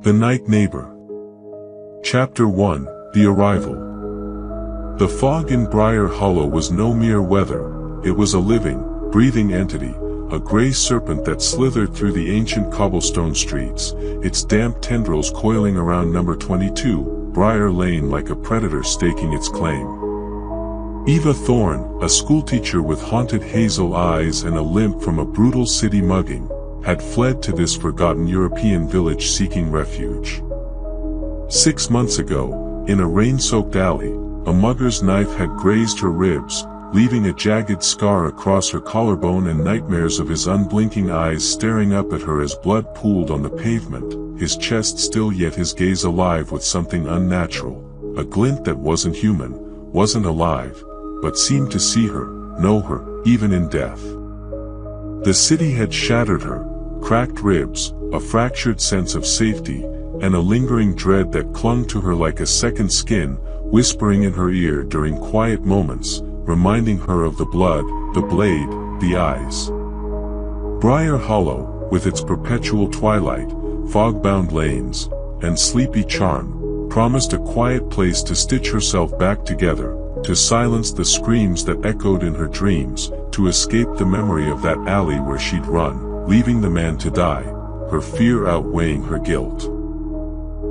The Night Neighbor. Chapter 1, The Arrival. The fog in Briar Hollow was no mere weather, it was a living, breathing entity, a gray serpent that slithered through the ancient cobblestone streets, its damp tendrils coiling around number 22, Briar Lane like a predator staking its claim. Eva Thorne, a schoolteacher with haunted hazel eyes and a limp from a brutal city mugging, had fled to this forgotten European village seeking refuge. 6 months ago, in a rain-soaked alley, a mugger's knife had grazed her ribs, leaving a jagged scar across her collarbone and nightmares of his unblinking eyes staring up at her as blood pooled on the pavement, his chest still yet his gaze alive with something unnatural, a glint that wasn't human, wasn't alive, but seemed to see her, know her, even in death. The city had shattered her, cracked ribs, a fractured sense of safety, and a lingering dread that clung to her like a second skin, whispering in her ear during quiet moments, reminding her of the blood, the blade, the eyes. Briar Hollow, with its perpetual twilight, fog-bound lanes, and sleepy charm, promised a quiet place to stitch herself back together, to silence the screams that echoed in her dreams, to escape the memory of that alley where she'd run, leaving the man to die, her fear outweighing her guilt.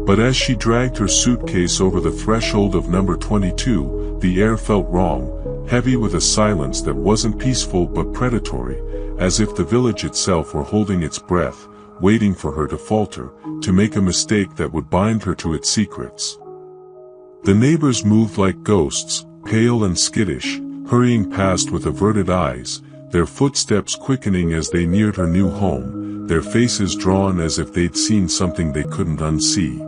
But as she dragged her suitcase over the threshold of number 22, the air felt wrong, heavy with a silence that wasn't peaceful but predatory, as if the village itself were holding its breath, waiting for her to falter, to make a mistake that would bind her to its secrets. The neighbors moved like ghosts, pale and skittish, hurrying past with averted eyes, their footsteps quickening as they neared her new home, their faces drawn as if they'd seen something they couldn't unsee.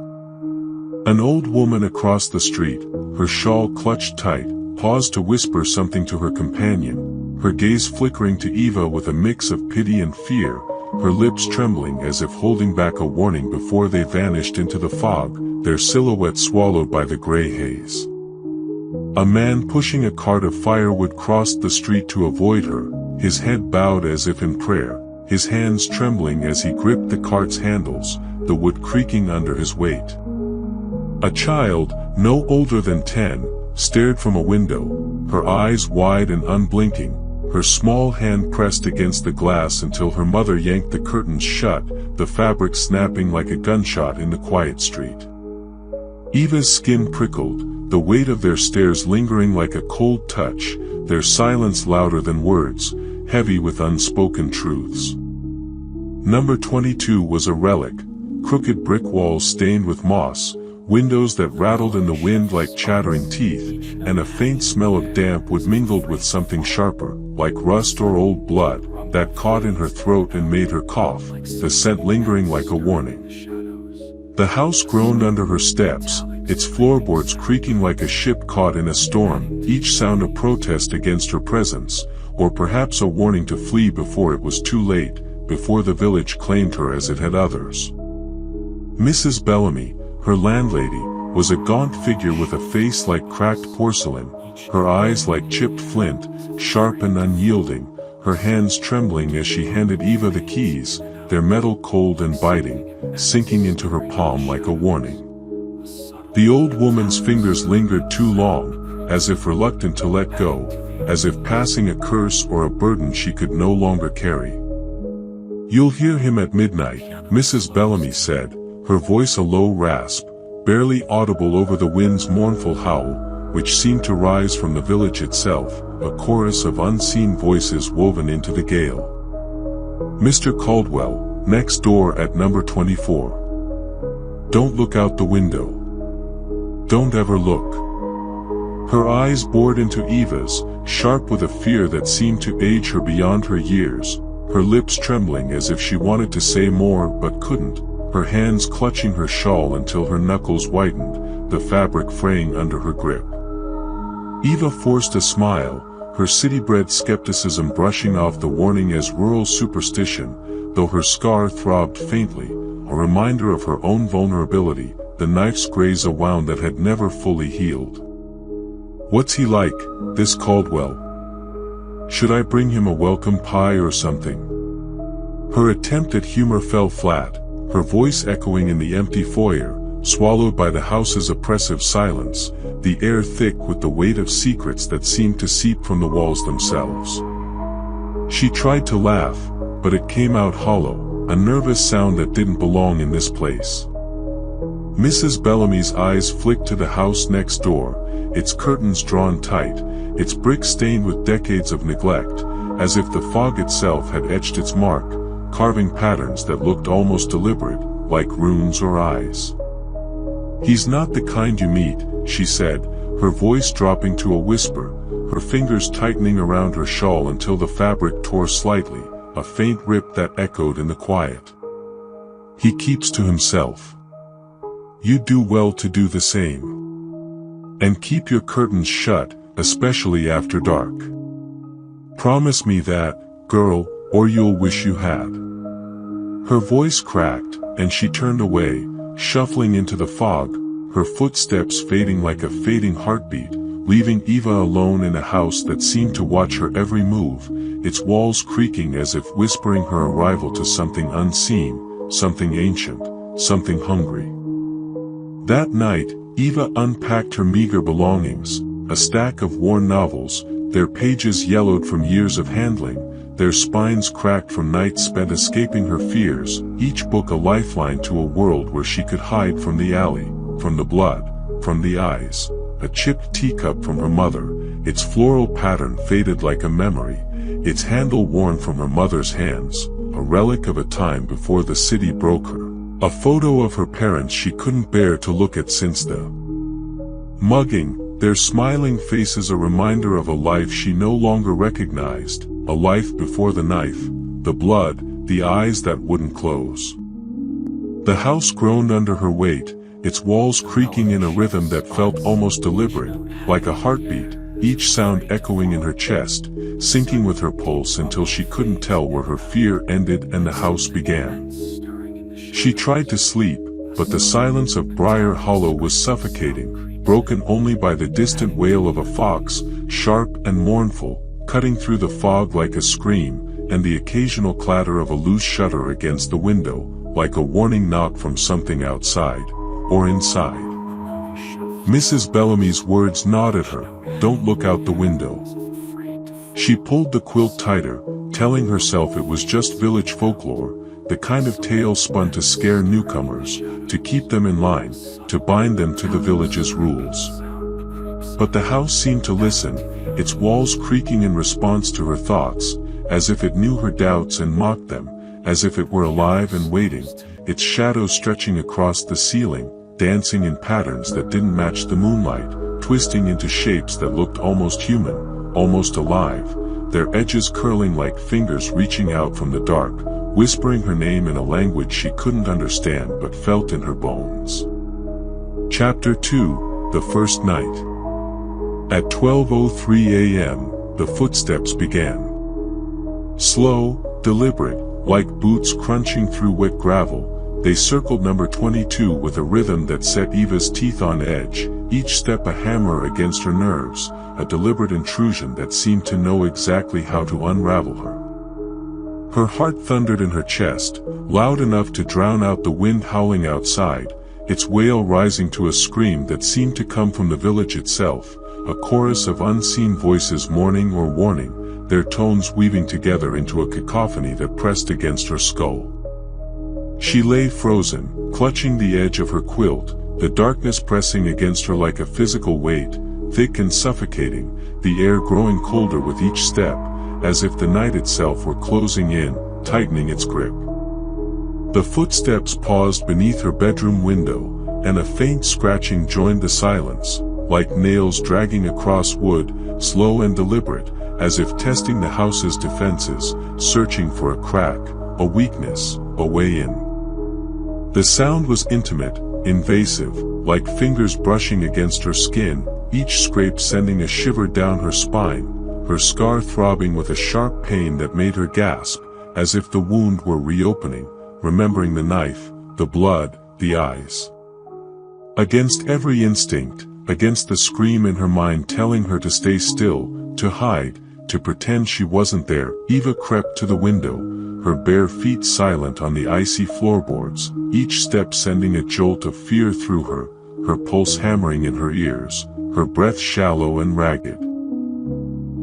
An old woman across the street, her shawl clutched tight, paused to whisper something to her companion, her gaze flickering to Eva with a mix of pity and fear, her lips trembling as if holding back a warning before they vanished into the fog, their silhouettes swallowed by the gray haze. A man pushing a cart of firewood crossed the street to avoid her, his head bowed as if in prayer, his hands trembling as he gripped the cart's handles, the wood creaking under his weight. A child, no older than 10, stared from a window, her eyes wide and unblinking, her small hand pressed against the glass until her mother yanked the curtains shut, the fabric snapping like a gunshot in the quiet street. Eva's skin prickled, the weight of their stares lingering like a cold touch, their silence louder than words, heavy with unspoken truths. Number 22 was a relic, crooked brick walls stained with moss, windows that rattled in the wind like chattering teeth, and a faint smell of damp wood mingled with something sharper, like rust or old blood, that caught in her throat and made her cough, the scent lingering like a warning. The house groaned under her steps, its floorboards creaking like a ship caught in a storm, each sound a protest against her presence, or perhaps a warning to flee before it was too late, before the village claimed her as it had others. Mrs. Bellamy, her landlady, was a gaunt figure with a face like cracked porcelain, her eyes like chipped flint, sharp and unyielding, her hands trembling as she handed Eva the keys, their metal cold and biting, sinking into her palm like a warning. The old woman's fingers lingered too long, as if reluctant to let go, as if passing a curse or a burden she could no longer carry. "You'll hear him at midnight," Mrs. Bellamy said, her voice a low rasp, barely audible over the wind's mournful howl, which seemed to rise from the village itself, a chorus of unseen voices woven into the gale. "Mr. Caldwell, next door at number 24. Don't look out the window. Don't ever look." Her eyes bored into Eva's, sharp with a fear that seemed to age her beyond her years, her lips trembling as if she wanted to say more but couldn't, her hands clutching her shawl until her knuckles whitened, the fabric fraying under her grip. Eva forced a smile, her city-bred skepticism brushing off the warning as rural superstition, though her scar throbbed faintly, a reminder of her own vulnerability, the knife's graze a wound that had never fully healed. "What's he like, this Caldwell? Should I bring him a welcome pie or something?" Her attempt at humor fell flat, her voice echoing in the empty foyer, swallowed by the house's oppressive silence, the air thick with the weight of secrets that seemed to seep from the walls themselves. She tried to laugh, but it came out hollow, a nervous sound that didn't belong in this place. Mrs. Bellamy's eyes flicked to the house next door, its curtains drawn tight, its bricks stained with decades of neglect, as if the fog itself had etched its mark, carving patterns that looked almost deliberate, like runes or eyes. "He's not the kind you meet," she said, her voice dropping to a whisper, her fingers tightening around her shawl until the fabric tore slightly, a faint rip that echoed in the quiet. "He keeps to himself. You do well to do the same. And keep your curtains shut, especially after dark. Promise me that, girl, or you'll wish you had." Her voice cracked, and she turned away, shuffling into the fog, her footsteps fading like a fading heartbeat, leaving Eva alone in a house that seemed to watch her every move, its walls creaking as if whispering her arrival to something unseen, something ancient, something hungry. That night, Eva unpacked her meager belongings, a stack of worn novels, their pages yellowed from years of handling, their spines cracked from nights spent escaping her fears, each book a lifeline to a world where she could hide from the alley, from the blood, from the eyes. A chipped teacup from her mother, its floral pattern faded like a memory, its handle worn from her mother's hands, a relic of a time before the city broke her. A photo of her parents she couldn't bear to look at since the mugging, their smiling faces a reminder of a life she no longer recognized, a life before the knife, the blood, the eyes that wouldn't close. The house groaned under her weight, its walls creaking in a rhythm that felt almost deliberate, like a heartbeat, each sound echoing in her chest, syncing with her pulse until she couldn't tell where her fear ended and the house began. She tried to sleep, but the silence of Briar Hollow was suffocating, broken only by the distant wail of a fox, sharp and mournful, cutting through the fog like a scream, and the occasional clatter of a loose shutter against the window, like a warning knock from something outside, or inside. Mrs. Bellamy's words gnawed at her, "Don't look out the window." She pulled the quilt tighter, telling herself it was just village folklore, the kind of tale spun to scare newcomers, to keep them in line, to bind them to the village's rules. But the house seemed to listen, its walls creaking in response to her thoughts, as if it knew her doubts and mocked them, as if it were alive and waiting, its shadows stretching across the ceiling, dancing in patterns that didn't match the moonlight, twisting into shapes that looked almost human, almost alive, their edges curling like fingers reaching out from the dark, whispering her name in a language she couldn't understand but felt in her bones. Chapter 2, The First Night. At 12:03 a.m., the footsteps began. Slow, deliberate, like boots crunching through wet gravel, they circled number 22 with a rhythm that set Eva's teeth on edge, each step a hammer against her nerves, a deliberate intrusion that seemed to know exactly how to unravel her. Her heart thundered in her chest, loud enough to drown out the wind howling outside, its wail rising to a scream that seemed to come from the village itself, a chorus of unseen voices mourning or warning, their tones weaving together into a cacophony that pressed against her skull. She lay frozen, clutching the edge of her quilt, the darkness pressing against her like a physical weight, thick and suffocating, the air growing colder with each step, as if the night itself were closing in, tightening its grip. The footsteps paused beneath her bedroom window, and a faint scratching joined the silence, like nails dragging across wood, slow and deliberate, as if testing the house's defenses, searching for a crack, a weakness, a way in. The sound was intimate, invasive, like fingers brushing against her skin, each scrape sending a shiver down her spine, her scar throbbing with a sharp pain that made her gasp, as if the wound were reopening, remembering the knife, the blood, the eyes. Against every instinct, against the scream in her mind telling her to stay still, to hide, to pretend she wasn't there. Eva crept to the window, her bare feet silent on the icy floorboards, each step sending a jolt of fear through her, her pulse hammering in her ears, her breath shallow and ragged.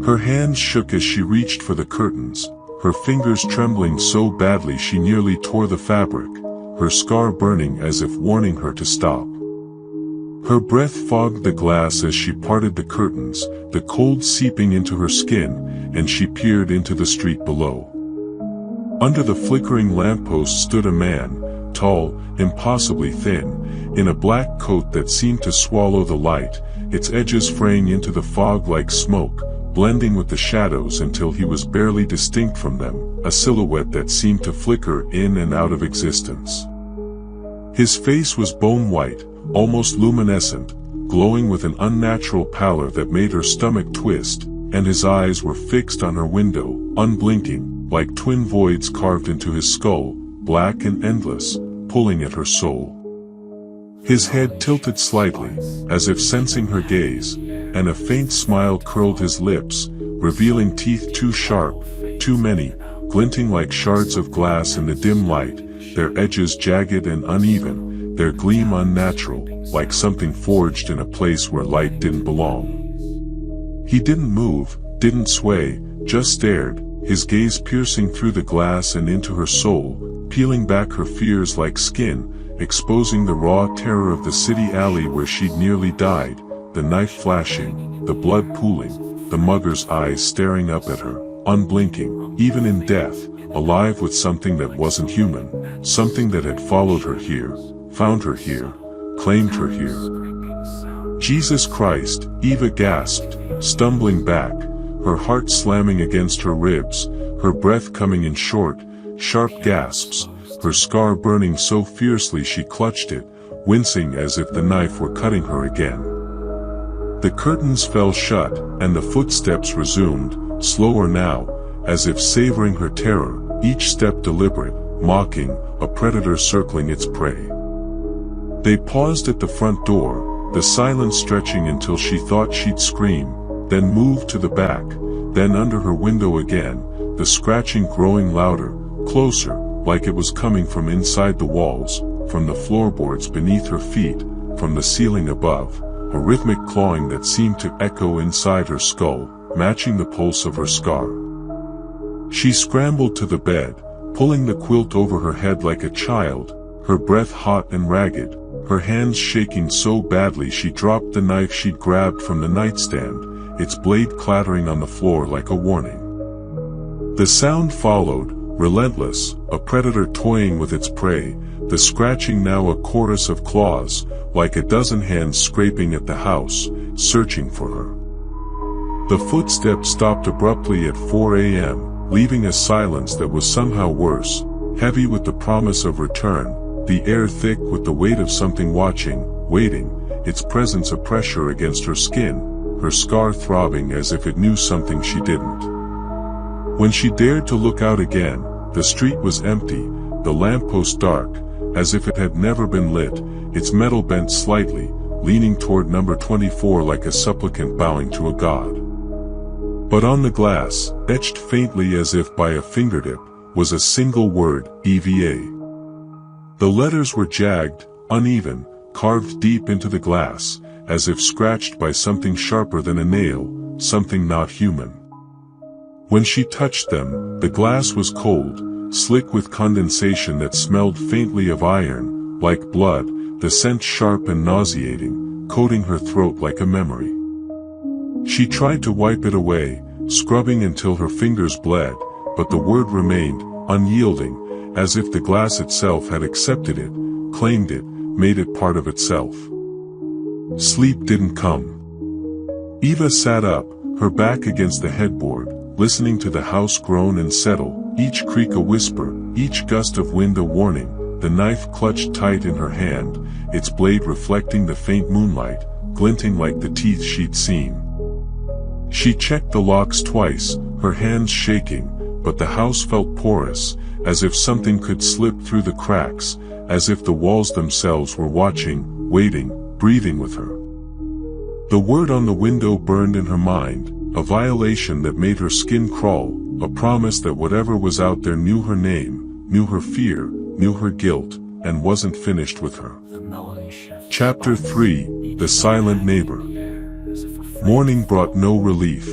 Her hands shook as she reached for the curtains, her fingers trembling so badly she nearly tore the fabric, her scar burning as if warning her to stop. Her breath fogged the glass as she parted the curtains, the cold seeping into her skin, and she peered into the street below. Under the flickering lamppost stood a man, tall, impossibly thin, in a black coat that seemed to swallow the light, its edges fraying into the fog like smoke, blending with the shadows until he was barely distinct from them, a silhouette that seemed to flicker in and out of existence. His face was bone white, almost luminescent, glowing with an unnatural pallor that made her stomach twist, and his eyes were fixed on her window, unblinking, like twin voids carved into his skull, black and endless, pulling at her soul. His head tilted slightly, as if sensing her gaze, and a faint smile curled his lips, revealing teeth too sharp, too many, glinting like shards of glass in the dim light, their edges jagged and uneven, their gleam unnatural, like something forged in a place where light didn't belong. He didn't move, didn't sway, just stared, his gaze piercing through the glass and into her soul, peeling back her fears like skin, exposing the raw terror of the city alley where she'd nearly died, the knife flashing, the blood pooling, the mugger's eyes staring up at her, unblinking, even in death, alive with something that wasn't human, something that had followed her here, found her here, claimed her here. Jesus Christ, Eva gasped, stumbling back, her heart slamming against her ribs, her breath coming in short, sharp gasps, her scar burning so fiercely she clutched it, wincing as if the knife were cutting her again. The curtains fell shut, and the footsteps resumed, slower now, as if savoring her terror, each step deliberate, mocking, a predator circling its prey. They paused at the front door, the silence stretching until she thought she'd scream, then moved to the back, then under her window again, the scratching growing louder, closer, like it was coming from inside the walls, from the floorboards beneath her feet, from the ceiling above, a rhythmic clawing that seemed to echo inside her skull, matching the pulse of her scar. She scrambled to the bed, pulling the quilt over her head like a child, her breath hot and ragged, her hands shaking so badly she dropped the knife she'd grabbed from the nightstand, its blade clattering on the floor like a warning. The sound followed, relentless, a predator toying with its prey, the scratching now a chorus of claws, like a dozen hands scraping at the house, searching for her. The footsteps stopped abruptly at 4 a.m., leaving a silence that was somehow worse, heavy with the promise of return, the air thick with the weight of something watching, waiting, its presence a pressure against her skin, her scar throbbing as if it knew something she didn't. When she dared to look out again, the street was empty, the lamppost dark, as if it had never been lit, its metal bent slightly, leaning toward number 24 like a supplicant bowing to a god. But on the glass, etched faintly as if by a fingertip, was a single word, EVA. The letters were jagged, uneven, carved deep into the glass, as if scratched by something sharper than a nail, something not human. When she touched them, the glass was cold, slick with condensation that smelled faintly of iron, like blood, the scent sharp and nauseating, coating her throat like a memory. She tried to wipe it away, scrubbing until her fingers bled, but the word remained, unyielding, as if the glass itself had accepted it, claimed it, made it part of itself. Sleep didn't come. Eva sat up, her back against the headboard, listening to the house groan and settle, each creak a whisper, each gust of wind a warning, the knife clutched tight in her hand, its blade reflecting the faint moonlight, glinting like the teeth she'd seen. She checked the locks twice, her hands shaking, but the house felt porous, as if something could slip through the cracks, as if the walls themselves were watching, waiting, breathing with her. The word on the window burned in her mind, a violation that made her skin crawl, a promise that whatever was out there knew her name, knew her fear, knew her guilt, and wasn't finished with her. Chapter 3: The Silent Neighbor. Morning brought no relief.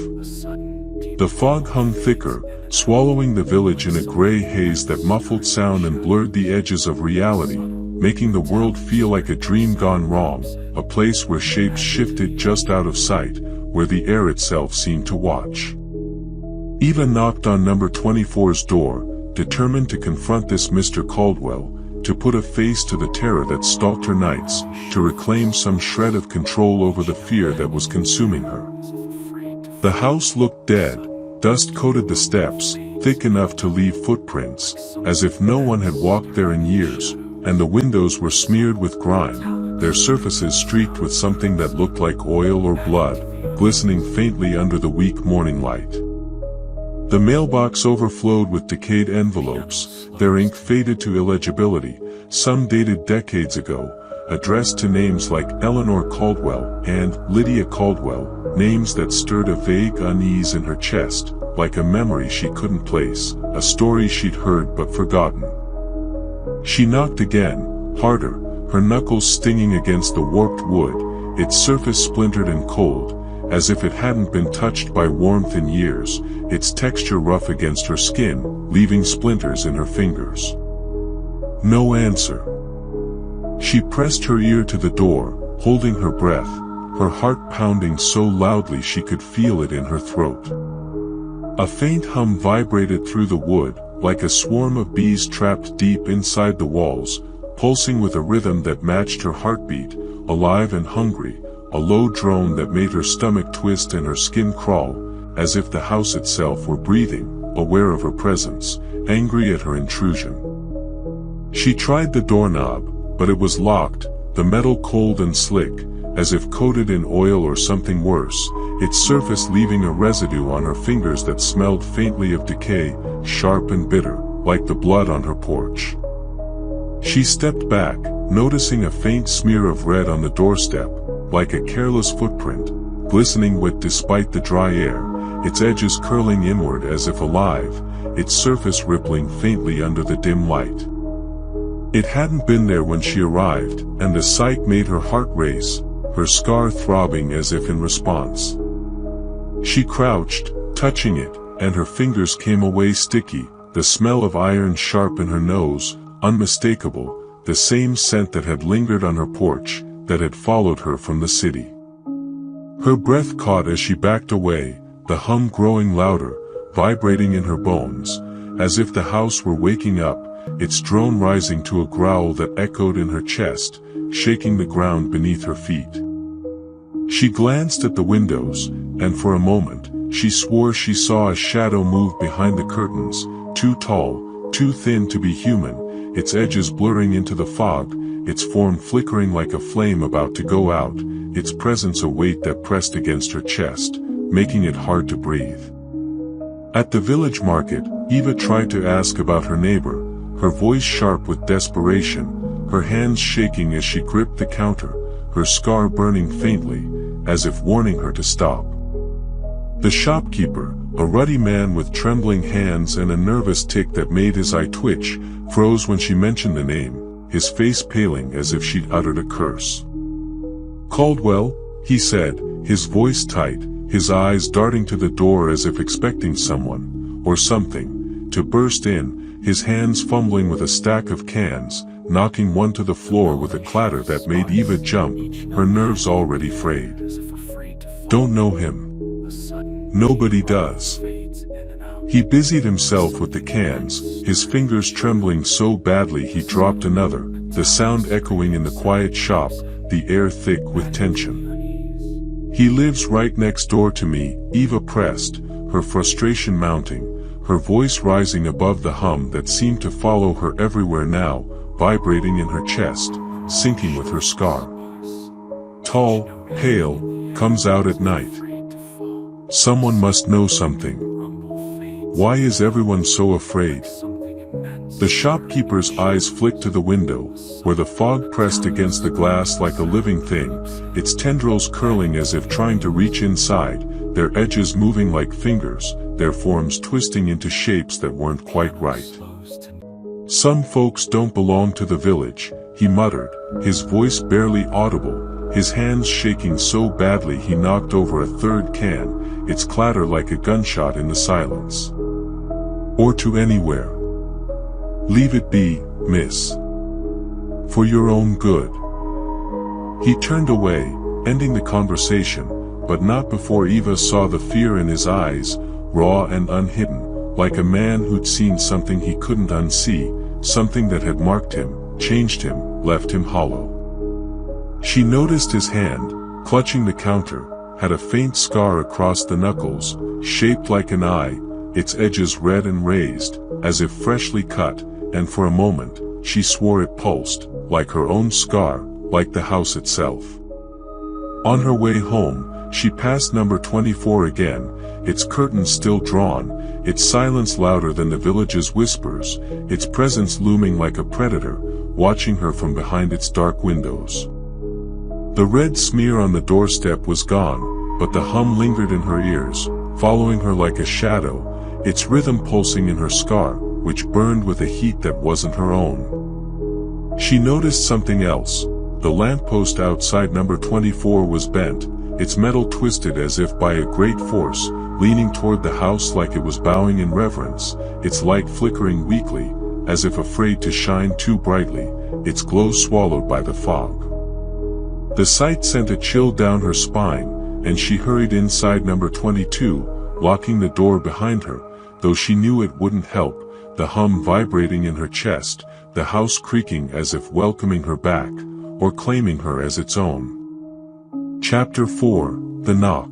The fog hung thicker, swallowing the village in a gray haze that muffled sound and blurred the edges of reality, making the world feel like a dream gone wrong, a place where shapes shifted just out of sight, where the air itself seemed to watch. Eva knocked on number 24's door, determined to confront this Mr. Caldwell, to put a face to the terror that stalked her nights, to reclaim some shred of control over the fear that was consuming her. The house looked dead. Dust coated the steps, thick enough to leave footprints, as if no one had walked there in years, and the windows were smeared with grime, their surfaces streaked with something that looked like oil or blood, glistening faintly under the weak morning light. The mailbox overflowed with decayed envelopes, their ink faded to illegibility, some dated decades ago, addressed to names like Eleanor Caldwell and Lydia Caldwell, names that stirred a vague unease in her chest, like a memory she couldn't place, a story she'd heard but forgotten. She knocked again, harder, her knuckles stinging against the warped wood, its surface splintered and cold, as if it hadn't been touched by warmth in years, its texture rough against her skin, leaving splinters in her fingers. No answer. She pressed her ear to the door, holding her breath, her heart pounding so loudly she could feel it in her throat. A faint hum vibrated through the wood, like a swarm of bees trapped deep inside the walls, pulsing with a rhythm that matched her heartbeat, alive and hungry, a low drone that made her stomach twist and her skin crawl, as if the house itself were breathing, aware of her presence, angry at her intrusion. She tried the doorknob, but it was locked, the metal cold and slick, as if coated in oil or something worse, its surface leaving a residue on her fingers that smelled faintly of decay, sharp and bitter, like the blood on her porch. She stepped back, noticing a faint smear of red on the doorstep, like a careless footprint, glistening wet despite the dry air, its edges curling inward as if alive, its surface rippling faintly under the dim light. It hadn't been there when she arrived, and the sight made her heart race, her scar throbbing as if in response. She crouched, touching it, and her fingers came away sticky, the smell of iron sharp in her nose, unmistakable, the same scent that had lingered on her porch, that had followed her from the city. Her breath caught as she backed away, the hum growing louder, vibrating in her bones, as if the house were waking up, its drone rising to a growl that echoed in her chest, shaking the ground beneath her feet. She glanced at the windows, and for a moment, she swore she saw a shadow move behind the curtains, too tall, too thin to be human, its edges blurring into the fog, its form flickering like a flame about to go out, its presence a weight that pressed against her chest, making it hard to breathe. At the village market, Eva tried to ask about her neighbor, her voice sharp with desperation, her hands shaking as she gripped the counter, her scar burning faintly, as if warning her to stop. The shopkeeper, a ruddy man with trembling hands and a nervous tic that made his eye twitch, froze when she mentioned the name, his face paling as if she'd uttered a curse. "Caldwell," he said, his voice tight, his eyes darting to the door as if expecting someone, or something, to burst in, his hands fumbling with a stack of cans, knocking one to the floor with a clatter that made Eva jump, her nerves already frayed. "Don't know him." "Nobody does." He busied himself with the cans, his fingers trembling so badly he dropped another, the sound echoing in the quiet shop, the air thick with tension. "He lives right next door to me," Eva pressed, her frustration mounting, her voice rising above the hum that seemed to follow her everywhere now, vibrating in her chest, sinking with her scar. "Tall, pale, comes out at night. Someone must know something. Why is everyone so afraid?" The shopkeeper's eyes flicked to the window, where the fog pressed against the glass like a living thing, its tendrils curling as if trying to reach inside, their edges moving like fingers, their forms twisting into shapes that weren't quite right. "Some folks don't belong to the village," he muttered, his voice barely audible, his hands shaking so badly he knocked over a third can, its clatter like a gunshot in the silence. "Or to anywhere. Leave it be, miss. For your own good." He turned away, ending the conversation, but not before Eva saw the fear in his eyes, raw and unhidden, like a man who'd seen something he couldn't unsee, something that had marked him, changed him, left him hollow. She noticed his hand, clutching the counter, had a faint scar across the knuckles, shaped like an eye, its edges red and raised, as if freshly cut, and for a moment, she swore it pulsed, like her own scar, like the house itself. On her way home, she passed number 24 again, its curtains still drawn, its silence louder than the village's whispers, its presence looming like a predator, watching her from behind its dark windows. The red smear on the doorstep was gone, but the hum lingered in her ears, following her like a shadow, its rhythm pulsing in her scar, which burned with a heat that wasn't her own. She noticed something else. The lamppost outside number 24 was bent, its metal twisted as if by a great force, leaning toward the house like it was bowing in reverence, its light flickering weakly, as if afraid to shine too brightly, its glow swallowed by the fog. The sight sent a chill down her spine, and she hurried inside number 22, locking the door behind her, though she knew it wouldn't help, the hum vibrating in her chest, the house creaking as if welcoming her back, or claiming her as its own. Chapter 4, The Knock.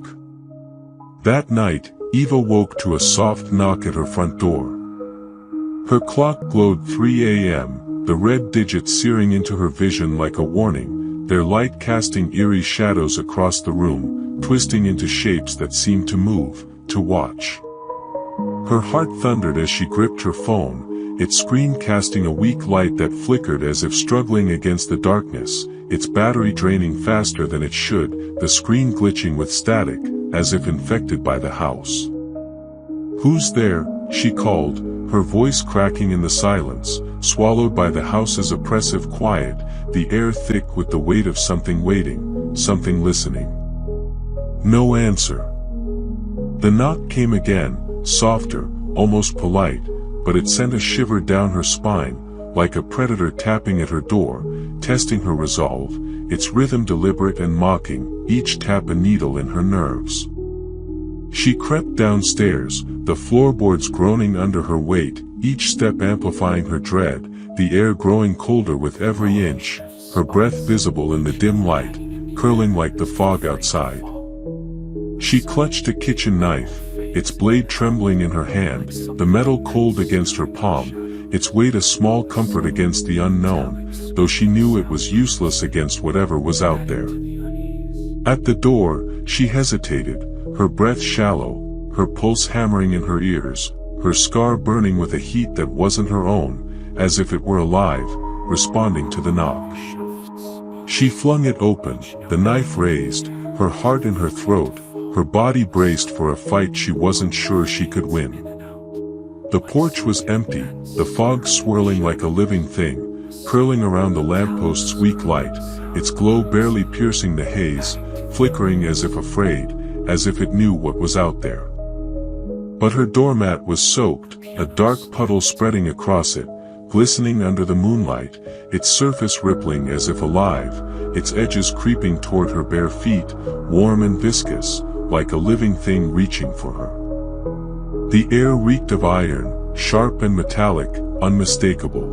That night, Eva woke to a soft knock at her front door. Her clock glowed 3 a.m., the red digits searing into her vision like a warning, their light casting eerie shadows across the room, twisting into shapes that seemed to move, to watch. Her heart thundered as she gripped her phone, its screen casting a weak light that flickered as if struggling against the darkness, its battery draining faster than it should, the screen glitching with static, as if infected by the house. "Who's there?" she called, her voice cracking in the silence, swallowed by the house's oppressive quiet, the air thick with the weight of something waiting, something listening. No answer. The knock came again, softer, almost polite, but it sent a shiver down her spine, like a predator tapping at her door, testing her resolve, its rhythm deliberate and mocking, each tap a needle in her nerves. She crept downstairs, the floorboards groaning under her weight, each step amplifying her dread, the air growing colder with every inch, her breath visible in the dim light, curling like the fog outside. She clutched a kitchen knife, its blade trembling in her hand, the metal cold against her palm, its weight a small comfort against the unknown, though she knew it was useless against whatever was out there. At the door, she hesitated, her breath shallow, her pulse hammering in her ears, her scar burning with a heat that wasn't her own, as if it were alive, responding to the knock. She flung it open, the knife raised, her heart in her throat, her body braced for a fight she wasn't sure she could win. The porch was empty, the fog swirling like a living thing, curling around the lampost's weak light, its glow barely piercing the haze, flickering as if afraid, as if it knew what was out there. But her doormat was soaked, a dark puddle spreading across it, glistening under the moonlight, its surface rippling as if alive, its edges creeping toward her bare feet, warm and viscous, like a living thing reaching for her. The air reeked of iron, sharp and metallic, unmistakable.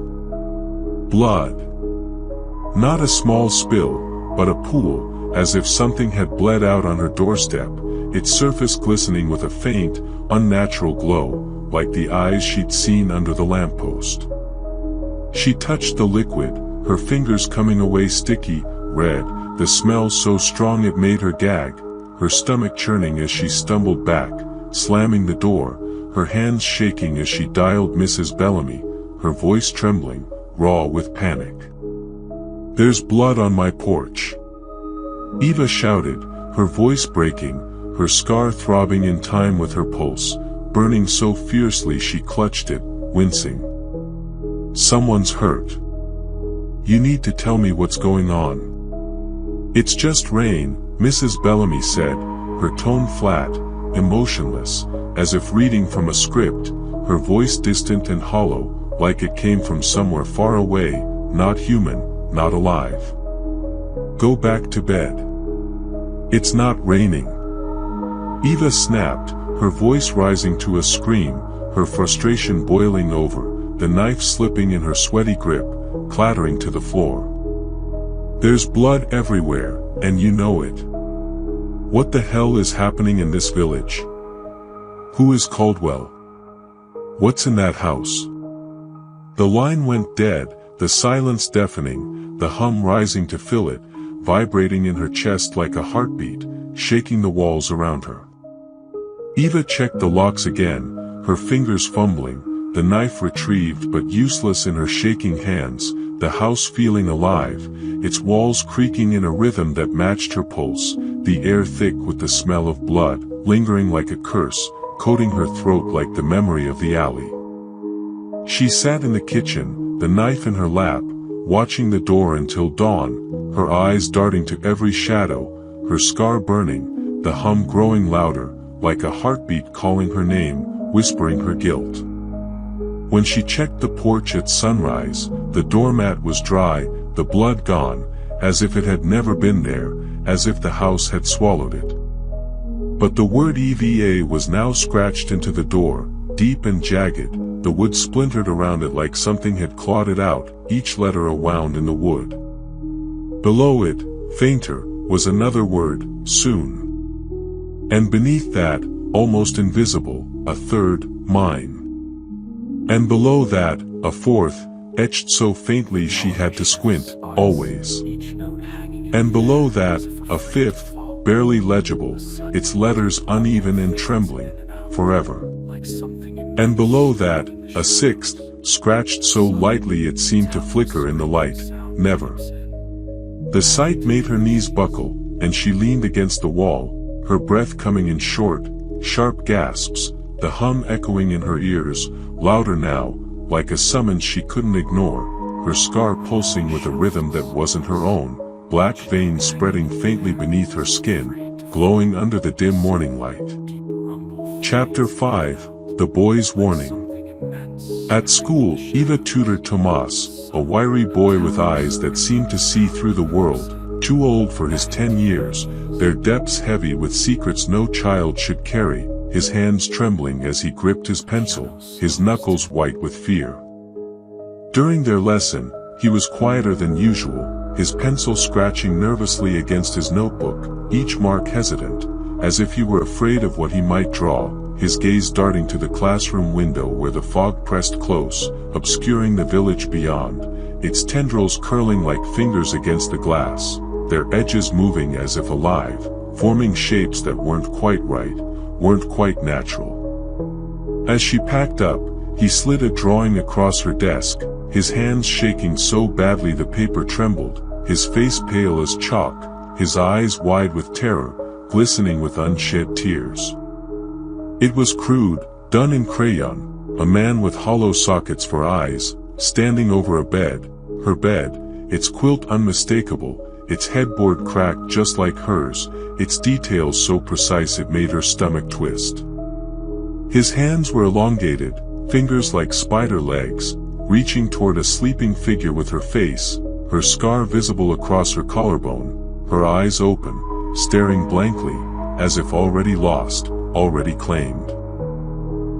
Blood. Not a small spill, but a pool, as if something had bled out on her doorstep, its surface glistening with a faint, unnatural glow, like the eyes she'd seen under the lamppost. She touched the liquid, her fingers coming away sticky, red, the smell so strong it made her gag, her stomach churning as she stumbled back, slamming the door, her hands shaking as she dialed Mrs. Bellamy, her voice trembling, raw with panic. "There's blood on my porch," Eva shouted, her voice breaking, her scar throbbing in time with her pulse, burning so fiercely she clutched it, wincing. "Someone's hurt. You need to tell me what's going on." "It's just rain," Mrs. Bellamy said, her tone flat, emotionless, as if reading from a script, her voice distant and hollow, like it came from somewhere far away, not human, not alive. "Go back to bed. It's not raining." Eva snapped, her voice rising to a scream, her frustration boiling over, the knife slipping in her sweaty grip, clattering to the floor. "There's blood everywhere, and you know it. What the hell is happening in this village? Who is Caldwell? What's in that house?" The line went dead, the silence deafening, the hum rising to fill it, vibrating in her chest like a heartbeat, shaking the walls around her. Eva checked the locks again, her fingers fumbling, the knife retrieved but useless in her shaking hands, the house feeling alive, its walls creaking in a rhythm that matched her pulse, the air thick with the smell of blood, lingering like a curse, coating her throat like the memory of the alley. She sat in the kitchen, the knife in her lap, watching the door until dawn, her eyes darting to every shadow, her scar burning, the hum growing louder, like a heartbeat calling her name, whispering her guilt. When she checked the porch at sunrise, the doormat was dry, the blood gone, as if it had never been there, as if the house had swallowed it. But the word EVA was now scratched into the door, deep and jagged, the wood splintered around it like something had clawed it out, each letter a wound in the wood. Below it, fainter, was another word, soon. And beneath that, almost invisible, a third, mine. And below that, a fourth, etched so faintly she had to squint, always. And below that, a fifth, barely legible, its letters uneven and trembling, forever. And below that, a sixth, scratched so lightly it seemed to flicker in the light, never. The sight made her knees buckle, and she leaned against the wall, her breath coming in short, sharp gasps, the hum echoing in her ears, louder now, like a summons she couldn't ignore, her scar pulsing with a rhythm that wasn't her own, black veins spreading faintly beneath her skin, glowing under the dim morning light. Chapter 5, The Boy's Warning. At school, Eva tutored Tomas, a wiry boy with eyes that seemed to see through the world, too old for his 10 years, their depths heavy with secrets no child should carry, his hands trembling as he gripped his pencil, his knuckles white with fear. During their lesson, he was quieter than usual, his pencil scratching nervously against his notebook, each mark hesitant, as if he were afraid of what he might draw, his gaze darting to the classroom window where the fog pressed close, obscuring the village beyond, its tendrils curling like fingers against the glass, their edges moving as if alive, forming shapes that weren't quite right, weren't quite natural. As she packed up, he slid a drawing across her desk, his hands shaking so badly the paper trembled, his face pale as chalk, his eyes wide with terror, glistening with unshed tears. It was crude, done in crayon, a man with hollow sockets for eyes, standing over a bed, her bed, its quilt unmistakable, its headboard cracked just like hers, its details so precise it made her stomach twist. His hands were elongated, fingers like spider legs, reaching toward a sleeping figure with her face, her scar visible across her collarbone, her eyes open, staring blankly, as if already lost, already claimed.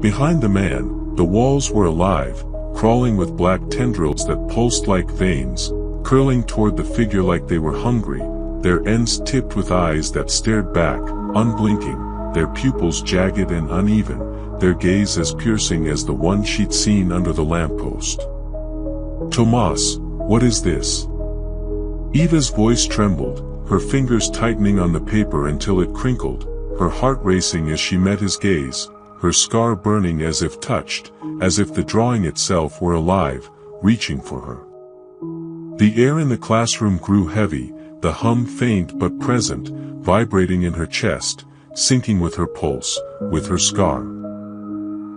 Behind the man, the walls were alive, crawling with black tendrils that pulsed like veins, curling toward the figure like they were hungry, their ends tipped with eyes that stared back, unblinking, their pupils jagged and uneven, their gaze as piercing as the one she'd seen under the lamppost. "Tomas, what is this?" Eva's voice trembled, her fingers tightening on the paper until it crinkled, her heart racing as she met his gaze, her scar burning as if touched, as if the drawing itself were alive, reaching for her. The air in the classroom grew heavy, the hum faint but present, vibrating in her chest, syncing with her pulse, with her scar.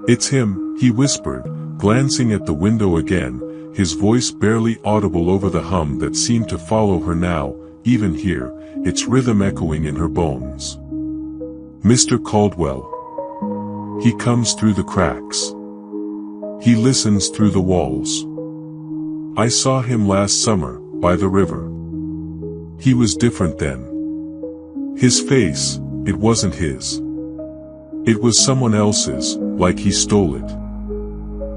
"It's him," he whispered, glancing at the window again, his voice barely audible over the hum that seemed to follow her now, even here, its rhythm echoing in her bones. "Mr. Caldwell. He comes through the cracks. He listens through the walls. I saw him last summer, by the river. He was different then. His face, it wasn't his. It was someone else's, like he stole it.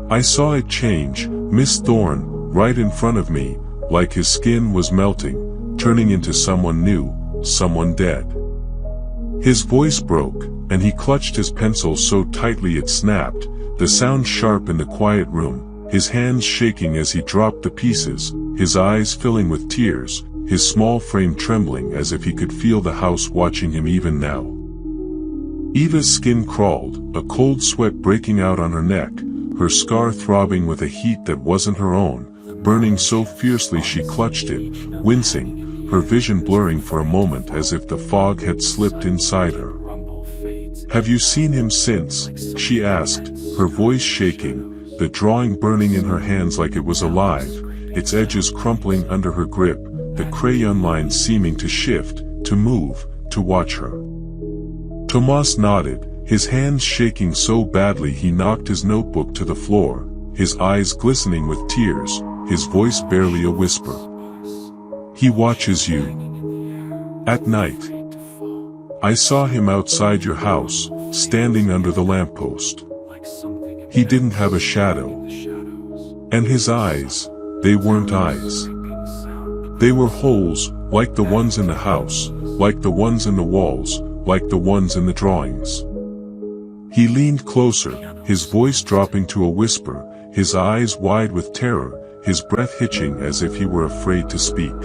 I saw it change, Miss Thorne, right in front of me, like his skin was melting, turning into someone new, someone dead." His voice broke, and he clutched his pencil so tightly it snapped, the sound sharp in the quiet room, his hands shaking as he dropped the pieces, his eyes filling with tears, his small frame trembling as if he could feel the house watching him even now. Eva's skin crawled, a cold sweat breaking out on her neck, her scar throbbing with a heat that wasn't her own, burning so fiercely she clutched it, wincing, her vision blurring for a moment as if the fog had slipped inside her. "Have you seen him since?" she asked, her voice shaking, the drawing burning in her hands like it was alive, its edges crumpling under her grip, the crayon lines seeming to shift, to move, to watch her. Tomas nodded, his hands shaking so badly he knocked his notebook to the floor, his eyes glistening with tears, his voice barely a whisper. "He watches you. At night. I saw him outside your house, standing under the lamppost. He didn't have a shadow. And his eyes, they weren't eyes. They were holes, like the ones in the house, like the ones in the walls, like the ones in the drawings." He leaned closer, his voice dropping to a whisper, his eyes wide with terror, his breath hitching as if he were afraid to speak.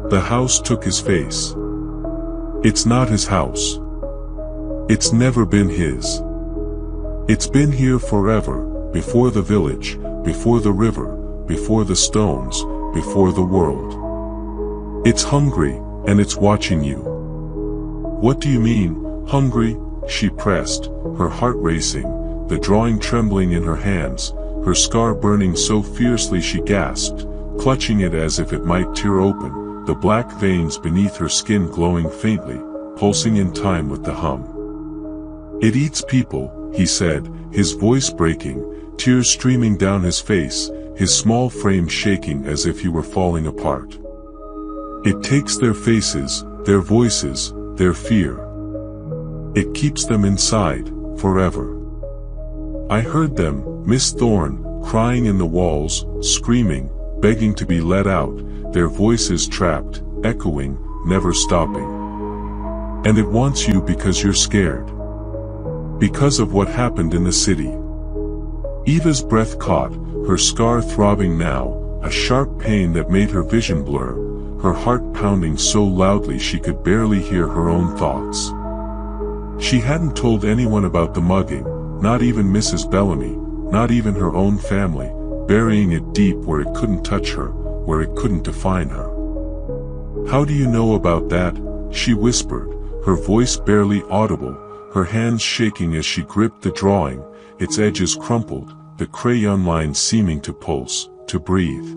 The house took his face. It's not his house. It's never been his. It's been here forever, before the village, before the river, before the stones, before the world. It's hungry, and it's watching you. "What do you mean, hungry?" she pressed, her heart racing, the drawing trembling in her hands, her scar burning so fiercely she gasped, clutching it as if it might tear open, the black veins beneath her skin glowing faintly, pulsing in time with the hum. "It eats people," he said, his voice breaking, tears streaming down his face, his small frame shaking as if he were falling apart. "It takes their faces, their voices, their fear. It keeps them inside, forever. I heard them, Miss Thorne, crying in the walls, screaming, begging to be let out, their voices trapped, echoing, never stopping. And it wants you because you're scared. Because of what happened in the city." Eva's breath caught, her scar throbbing now, a sharp pain that made her vision blur, her heart pounding so loudly she could barely hear her own thoughts. She hadn't told anyone about the mugging, not even Mrs. Bellamy, not even her own family, burying it deep where it couldn't touch her, where it couldn't define her. "How do you know about that?" she whispered, her voice barely audible, her hands shaking as she gripped the drawing, its edges crumpled, the crayon lines seeming to pulse, to breathe.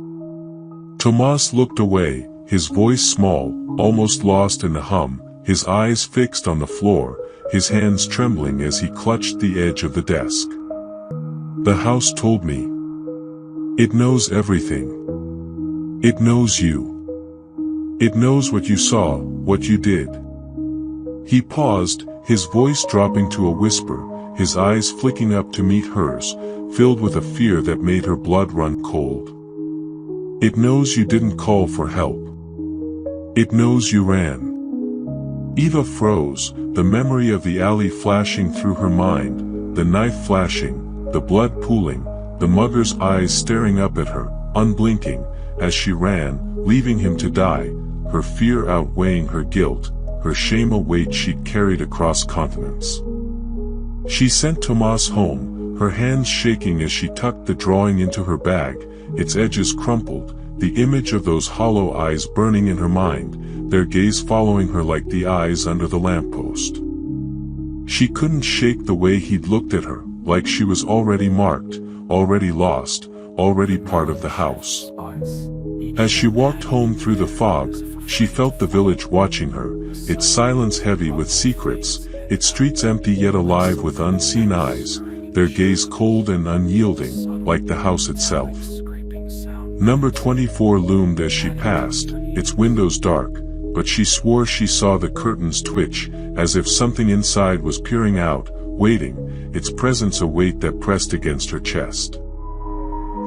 Tomas looked away, his voice small, almost lost in the hum, his eyes fixed on the floor, his hands trembling as he clutched the edge of the desk. "The house told me. It knows everything. It knows you. It knows what you saw, what you did." He paused, his voice dropping to a whisper, his eyes flicking up to meet hers, filled with a fear that made her blood run cold. "It knows you didn't call for help. It knows you ran." Eva froze, the memory of the alley flashing through her mind, the knife flashing, the blood pooling, the mugger's eyes staring up at her, unblinking, as she ran, leaving him to die, her fear outweighing her guilt, her shame a weight she'd carried across continents. She sent Tomas home, her hands shaking as she tucked the drawing into her bag, its edges crumpled, the image of those hollow eyes burning in her mind, their gaze following her like the eyes under the lamppost. She couldn't shake the way he'd looked at her, like she was already marked, already lost, already part of the house. As she walked home through the fog, she felt the village watching her, its silence heavy with secrets, its streets empty yet alive with unseen eyes, their gaze cold and unyielding, like the house itself. Number 24 loomed as she passed, its windows dark, but she swore she saw the curtains twitch, as if something inside was peering out, waiting, its presence a weight that pressed against her chest.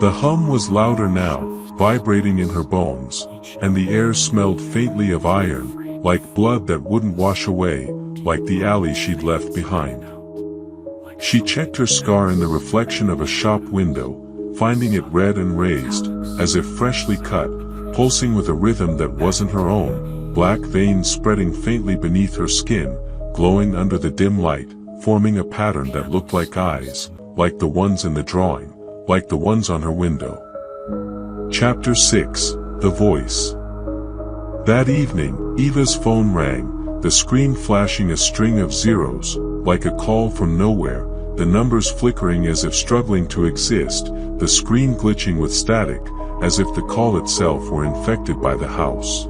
The hum was louder now, vibrating in her bones, and the air smelled faintly of iron, like blood that wouldn't wash away, like the alley she'd left behind. She checked her scar in the reflection of a shop window, finding it red and raised, as if freshly cut, pulsing with a rhythm that wasn't her own, black veins spreading faintly beneath her skin, glowing under the dim light, forming a pattern that looked like eyes, like the ones in the drawing, like the ones on her window. Chapter 6, The Voice. That evening, Eva's phone rang, the screen flashing a string of zeros, like a call from nowhere, the numbers flickering as if struggling to exist, the screen glitching with static, as if the call itself were infected by the house.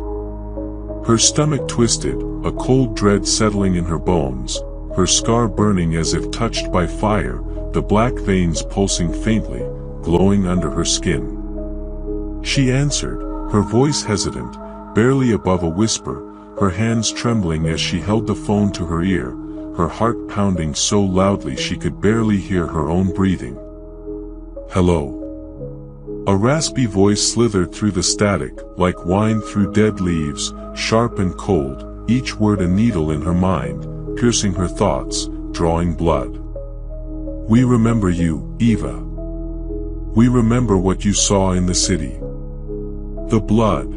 Her stomach twisted, a cold dread settling in her bones, her scar burning as if touched by fire, the black veins pulsing faintly, glowing under her skin. She answered, her voice hesitant, barely above a whisper, her hands trembling as she held the phone to her ear, her heart pounding so loudly she could barely hear her own breathing. Hello. A raspy voice slithered through the static, like wine through dead leaves, sharp and cold, each word a needle in her mind, piercing her thoughts, drawing blood. We remember you, Eva. We remember what you saw in the city. The blood.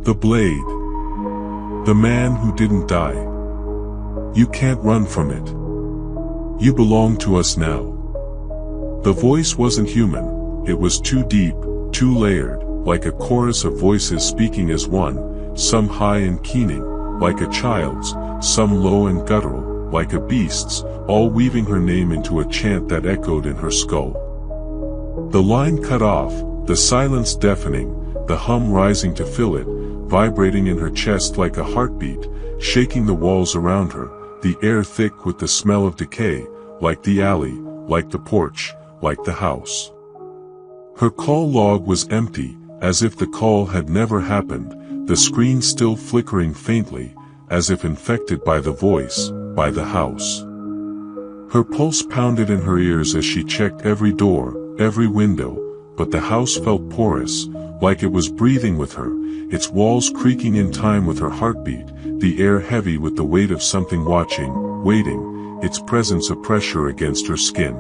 The blade. The man who didn't die. You can't run from it. You belong to us now. The voice wasn't human, it was too deep, too layered, like a chorus of voices speaking as one, some high and keening, like a child's, some low and guttural, like a beast's, all weaving her name into a chant that echoed in her skull. The line cut off, the silence deafening, the hum rising to fill it, vibrating in her chest like a heartbeat, shaking the walls around her, the air thick with the smell of decay, like the alley, like the porch, like the house. Her call log was empty, as if the call had never happened, the screen still flickering faintly, as if infected by the voice, by the house. Her pulse pounded in her ears as she checked every door, every window, but the house felt porous, like it was breathing with her, its walls creaking in time with her heartbeat, the air heavy with the weight of something watching, waiting, its presence a pressure against her skin.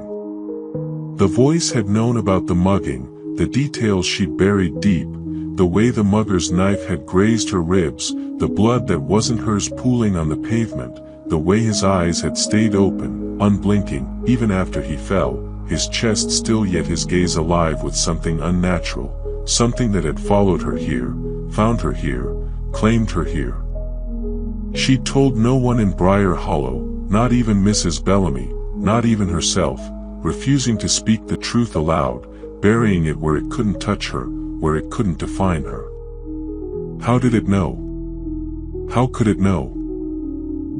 The voice had known about the mugging, the details she'd buried deep, the way the mugger's knife had grazed her ribs, the blood that wasn't hers pooling on the pavement, the way his eyes had stayed open, unblinking, even after he fell, his chest still yet his gaze alive with something unnatural, something that had followed her here, found her here, claimed her here. She'd told no one in Briar Hollow, not even Mrs. Bellamy, not even herself, refusing to speak the truth aloud, burying it where it couldn't touch her, where it couldn't define her. How did it know? How could it know?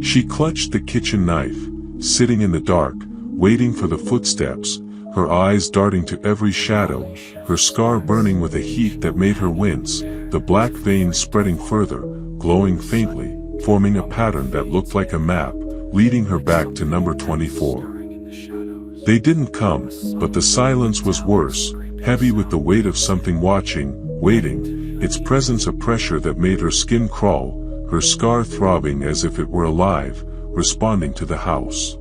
She clutched the kitchen knife, sitting in the dark, waiting for the footsteps, her eyes darting to every shadow, her scar burning with a heat that made her wince, the black veins spreading further, glowing faintly, forming a pattern that looked like a map, leading her back to number 24. They didn't come, but the silence was worse, heavy with the weight of something watching, waiting, its presence a pressure that made her skin crawl, her scar throbbing as if it were alive, responding to the house.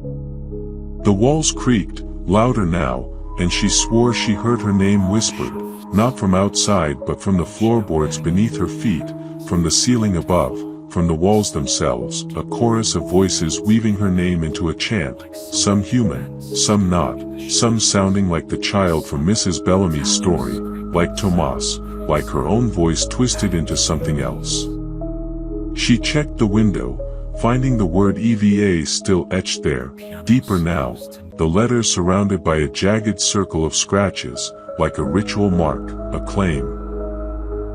The walls creaked, louder now, and she swore she heard her name whispered, not from outside but from the floorboards beneath her feet, from the ceiling above, from the walls themselves, a chorus of voices weaving her name into a chant, some human, some not, some sounding like the child from Mrs. Bellamy's story, like Tomas, like her own voice twisted into something else. She checked the window, finding the word EVA still etched there, deeper now, the letters surrounded by a jagged circle of scratches, like a ritual mark, a claim.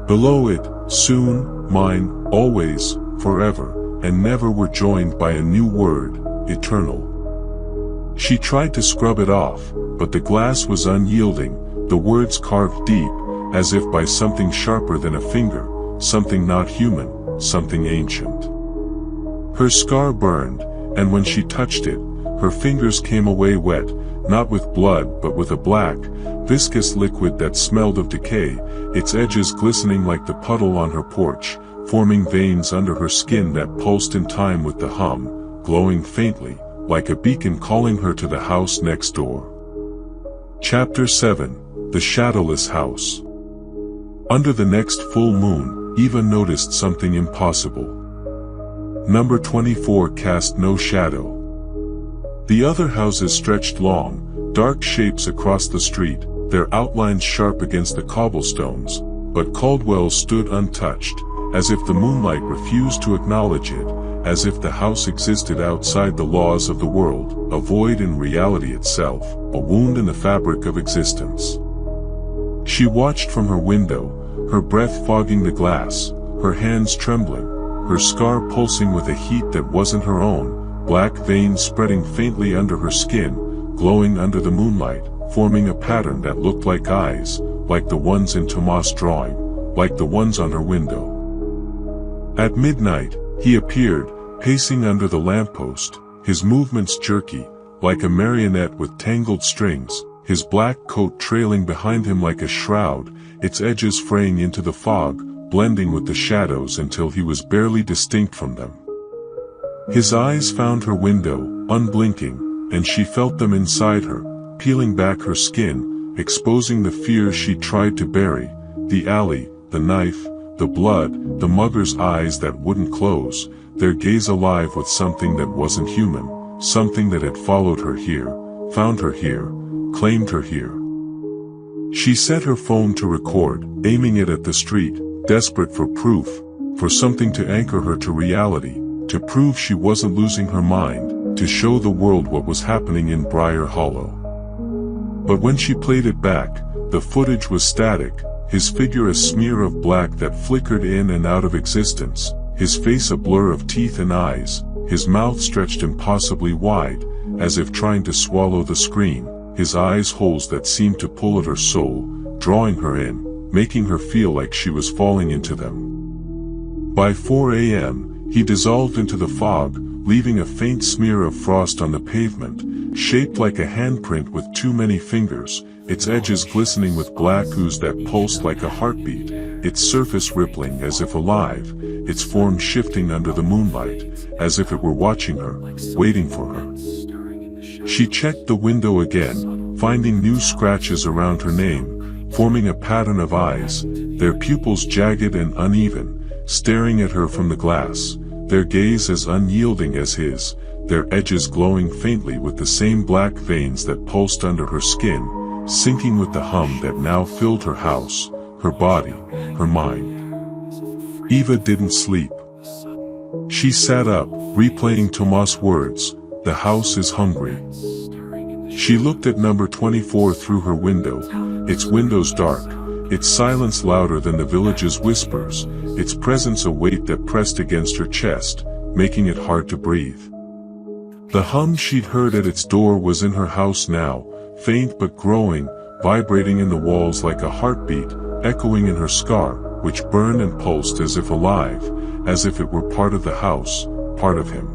Below it, soon, mine, always, forever, and never were joined by a new word, eternal. She tried to scrub it off, but the glass was unyielding, the words carved deep, as if by something sharper than a finger, something not human, something ancient. Her scar burned, and when she touched it, her fingers came away wet, not with blood but with a black, viscous liquid that smelled of decay, its edges glistening like the puddle on her porch, forming veins under her skin that pulsed in time with the hum, glowing faintly, like a beacon calling her to the house next door. Chapter 7: The Shadowless House. Under the next full moon, Eva noticed something impossible. Number 24 cast no shadow. The other houses stretched long, dark shapes across the street, their outlines sharp against the cobblestones, but Caldwell's stood untouched, as if the moonlight refused to acknowledge it, as if the house existed outside the laws of the world, a void in reality itself, a wound in the fabric of existence. She watched from her window, her breath fogging the glass, her hands trembling, her scar pulsing with a heat that wasn't her own, black veins spreading faintly under her skin, glowing under the moonlight, forming a pattern that looked like eyes, like the ones in Tomas' drawing, like the ones on her window. At midnight, he appeared, pacing under the lamppost, his movements jerky, like a marionette with tangled strings, his black coat trailing behind him like a shroud, its edges fraying into the fog, blending with the shadows until he was barely distinct from them. His eyes found her window, unblinking, and she felt them inside her, peeling back her skin, exposing the fears she tried to bury, the alley, the knife, the blood, the mugger's eyes that wouldn't close, their gaze alive with something that wasn't human, something that had followed her here, found her here, claimed her here. She set her phone to record, aiming it at the street, desperate for proof, for something to anchor her to reality, to prove she wasn't losing her mind, to show the world what was happening in Briar Hollow. But when she played it back, the footage was static, his figure a smear of black that flickered in and out of existence, his face a blur of teeth and eyes, his mouth stretched impossibly wide, as if trying to swallow the screen, his eyes holes that seemed to pull at her soul, drawing her in, making her feel like she was falling into them. By 4 a.m., he dissolved into the fog, leaving a faint smear of frost on the pavement, shaped like a handprint with too many fingers, its edges glistening with black ooze that pulsed like a heartbeat, its surface rippling as if alive, its form shifting under the moonlight, as if it were watching her, waiting for her. She checked the window again, finding new scratches around her name, forming a pattern of eyes, their pupils jagged and uneven, staring at her from the glass, their gaze as unyielding as his, their edges glowing faintly with the same black veins that pulsed under her skin, syncing with the hum that now filled her house, her body, her mind. Eva didn't sleep. She sat up, replaying Tomas' words, "The house is hungry." She looked at number 24 through her window, its windows dark, its silence louder than the village's whispers, its presence a weight that pressed against her chest, making it hard to breathe. The hum she'd heard at its door was in her house now, faint but growing, vibrating in the walls like a heartbeat, echoing in her scar, which burned and pulsed as if alive, as if it were part of the house, part of him.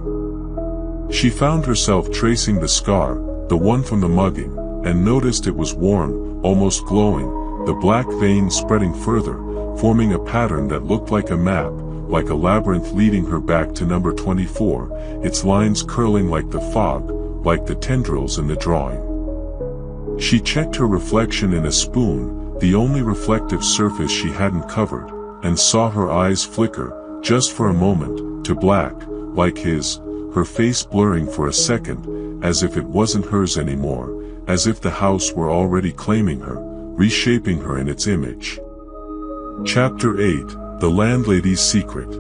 She found herself tracing the scar, the one from the mugging, and noticed it was warm, almost glowing, the black veins spreading further, forming a pattern that looked like a map, like a labyrinth leading her back to number 24, its lines curling like the fog, like the tendrils in the drawing. She checked her reflection in a spoon, the only reflective surface she hadn't covered, and saw her eyes flicker, just for a moment, to black, like his, her face blurring for a second, as if it wasn't hers anymore, as if the house were already claiming her, reshaping her in its image. Chapter 8: The Landlady's Secret.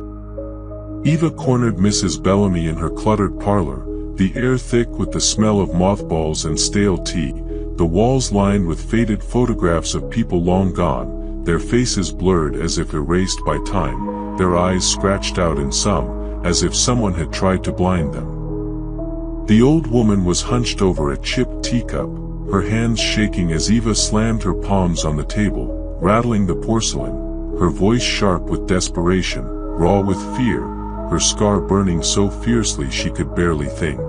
Eva cornered Mrs. Bellamy in her cluttered parlor, the air thick with the smell of mothballs and stale tea, the walls lined with faded photographs of people long gone, their faces blurred as if erased by time, their eyes scratched out in some, as if someone had tried to blind them. The old woman was hunched over a chipped teacup, her hands shaking as Eva slammed her palms on the table, rattling the porcelain, her voice sharp with desperation, raw with fear, her scar burning so fiercely she could barely think.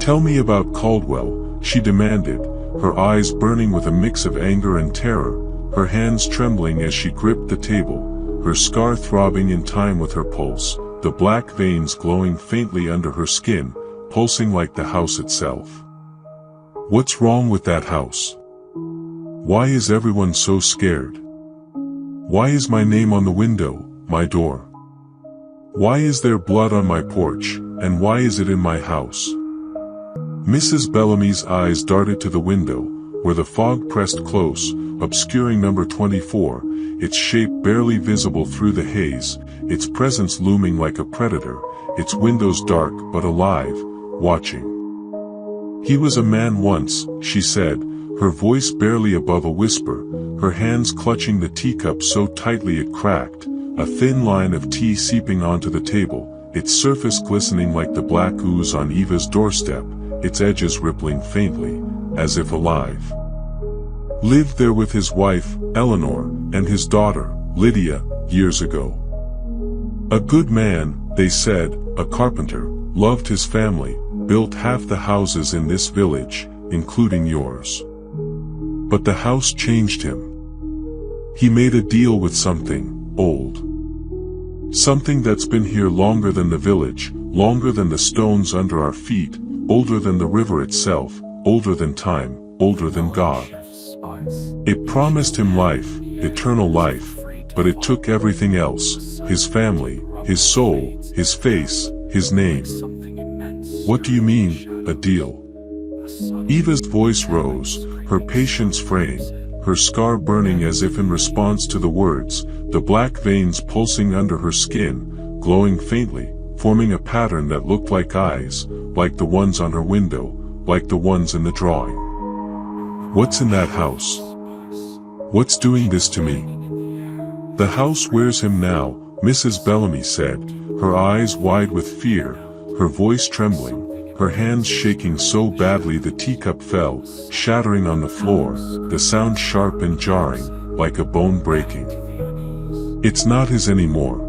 "Tell me about Caldwell," she demanded, her eyes burning with a mix of anger and terror, her hands trembling as she gripped the table, her scar throbbing in time with her pulse, the black veins glowing faintly under her skin, pulsing like the house itself. "What's wrong with that house? Why is everyone so scared? Why is my name on the window, my door? Why is there blood on my porch, and why is it in my house?" Mrs. Bellamy's eyes darted to the window, where the fog pressed close, obscuring number 24, its shape barely visible through the haze, its presence looming like a predator, its windows dark but alive, watching. "He was a man once," she said, her voice barely above a whisper, her hands clutching the teacup so tightly it cracked, a thin line of tea seeping onto the table, its surface glistening like the black ooze on Eva's doorstep, its edges rippling faintly, as if alive. "Lived there with his wife, Eleanor, and his daughter, Lydia, years ago. A good man, they said, a carpenter, loved his family, built half the houses in this village, including yours. But the house changed him. He made a deal with something old. Something that's been here longer than the village, longer than the stones under our feet, older than the river itself, older than time, older than God. It promised him life, eternal life, but it took everything else, his family, his soul, his face, his name." "What do you mean, a deal?" Eva's voice rose, her patience fraying, her scar burning as if in response to the words, the black veins pulsing under her skin, glowing faintly, forming a pattern that looked like eyes, like the ones on her window, like the ones in the drawing. "What's in that house? What's doing this to me?" "The house wears him now," Mrs. Bellamy said, her eyes wide with fear, her voice trembling, her hands shaking so badly the teacup fell, shattering on the floor, the sound sharp and jarring, like a bone breaking. "It's not his anymore.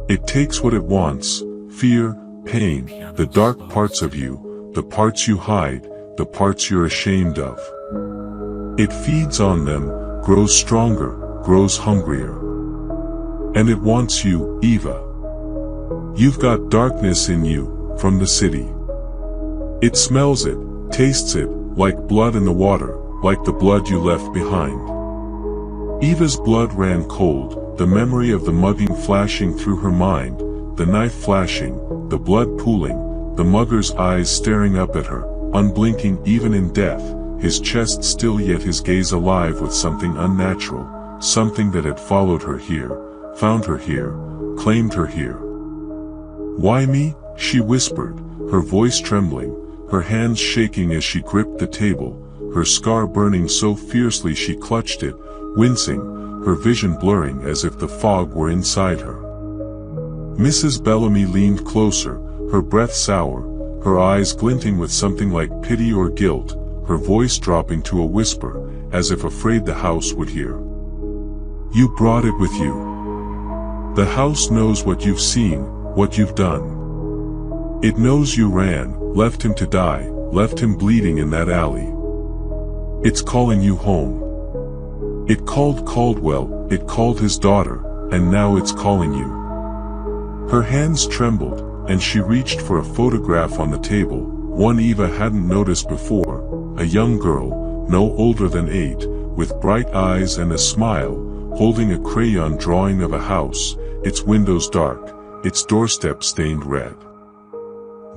It takes what it wants, fear, pain, the dark parts of you, the parts you hide, the parts you're ashamed of. It feeds on them, grows stronger, grows hungrier. And it wants you, Eva. You've got darkness in you, from the city. It smells it, tastes it, like blood in the water, like the blood you left behind." Eva's blood ran cold, the memory of the mugging flashing through her mind, the knife flashing, the blood pooling, the mugger's eyes staring up at her, unblinking even in death, his chest still yet his gaze alive with something unnatural, something that had followed her here, found her here, claimed her here. "Why me?" she whispered, her voice trembling, her hands shaking as she gripped the table, her scar burning so fiercely she clutched it, wincing, her vision blurring as if the fog were inside her. Mrs. Bellamy leaned closer, her breath sour, her eyes glinting with something like pity or guilt, her voice dropping to a whisper, as if afraid the house would hear. "You brought it with you. The house knows what you've seen, what you've done. It knows you ran, left him to die, left him bleeding in that alley. It's calling you home. It called Caldwell, it called his daughter, and now it's calling you." Her hands trembled, and she reached for a photograph on the table, one Eva hadn't noticed before, a young girl, no older than 8, with bright eyes and a smile, holding a crayon drawing of a house, its windows dark, its doorstep stained red.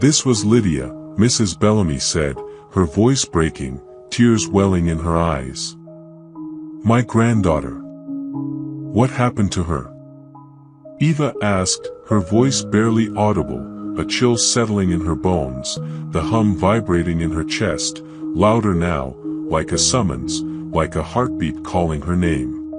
"This was Lydia," Mrs. Bellamy said, her voice breaking, tears welling in her eyes. "My granddaughter. What happened to her?" Eva asked, her voice barely audible, a chill settling in her bones, the hum vibrating in her chest, louder now, like a summons, like a heartbeat calling her name.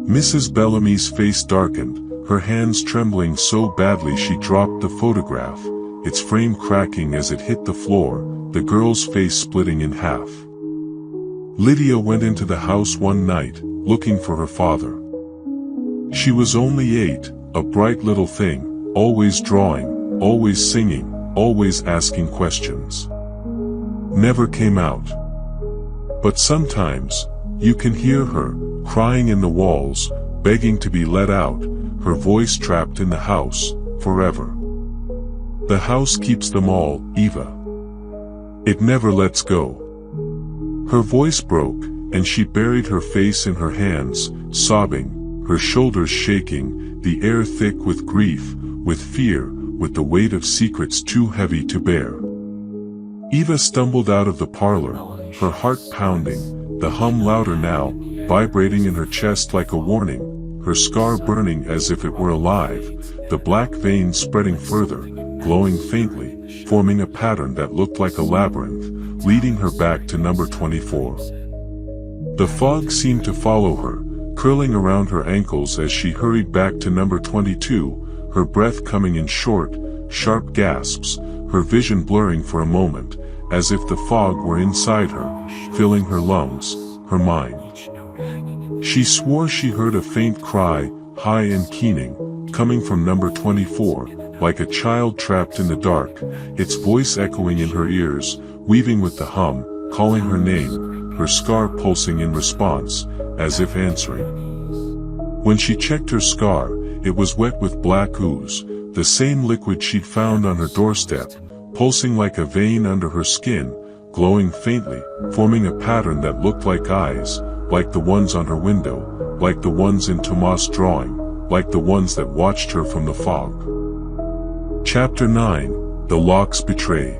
Mrs. Bellamy's face darkened, her hands trembling so badly she dropped the photograph, its frame cracking as it hit the floor, the girl's face splitting in half. Lydia went into the house one night, looking for her father. She was only 8, a bright little thing, always drawing, always singing, always asking questions. Never came out. But sometimes, you can hear her, crying in the walls, begging to be let out, her voice trapped in the house, forever. The house keeps them all, Eva. It never lets go. Her voice broke, and she buried her face in her hands, sobbing, her shoulders shaking, the air thick with grief, with fear, with the weight of secrets too heavy to bear. Eva stumbled out of the parlor, her heart pounding, the hum louder now, vibrating in her chest like a warning, her scar burning as if it were alive, the black veins spreading further, glowing faintly, forming a pattern that looked like a labyrinth, leading her back to number 24. The fog seemed to follow her, curling around her ankles as she hurried back to number 22, her breath coming in short, sharp gasps, her vision blurring for a moment, as if the fog were inside her, filling her lungs, her mind. She swore she heard a faint cry, high and keening, coming from number 24, like a child trapped in the dark, its voice echoing in her ears, weaving with the hum, calling her name, her scar pulsing in response, as if answering. When she checked her scar, it was wet with black ooze, the same liquid she'd found on her doorstep, pulsing like a vein under her skin, glowing faintly, forming a pattern that looked like eyes, like the ones on her window, like the ones in Tomas' drawing, like the ones that watched her from the fog. Chapter 9, The Locks Betray.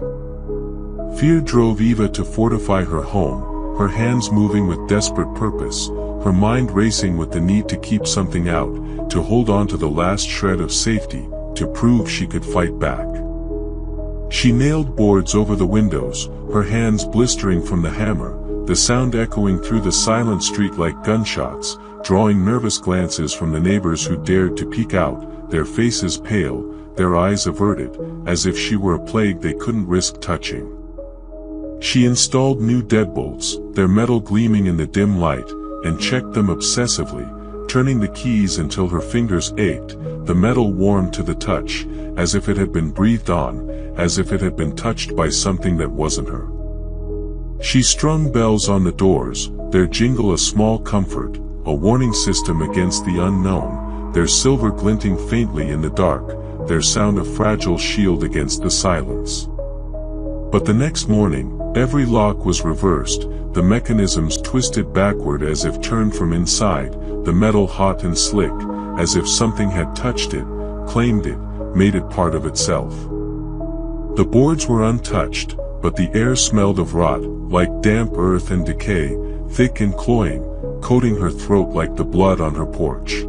Fear drove Eva to fortify her home, her hands moving with desperate purpose, her mind racing with the need to keep something out, to hold on to the last shred of safety, to prove she could fight back. She nailed boards over the windows, her hands blistering from the hammer, the sound echoing through the silent street like gunshots, drawing nervous glances from the neighbors who dared to peek out, their faces pale, their eyes averted, as if she were a plague they couldn't risk touching. She installed new deadbolts, their metal gleaming in the dim light, and checked them obsessively, turning the keys until her fingers ached, the metal warm to the touch, as if it had been breathed on, as if it had been touched by something that wasn't her. She strung bells on the doors, their jingle a small comfort, a warning system against the unknown, their silver glinting faintly in the dark, their sound a fragile shield against the silence. But the next morning, every lock was reversed, the mechanisms twisted backward as if turned from inside, the metal hot and slick, as if something had touched it, claimed it, made it part of itself. The boards were untouched, but the air smelled of rot, like damp earth and decay, thick and cloying, coating her throat like the blood on her porch.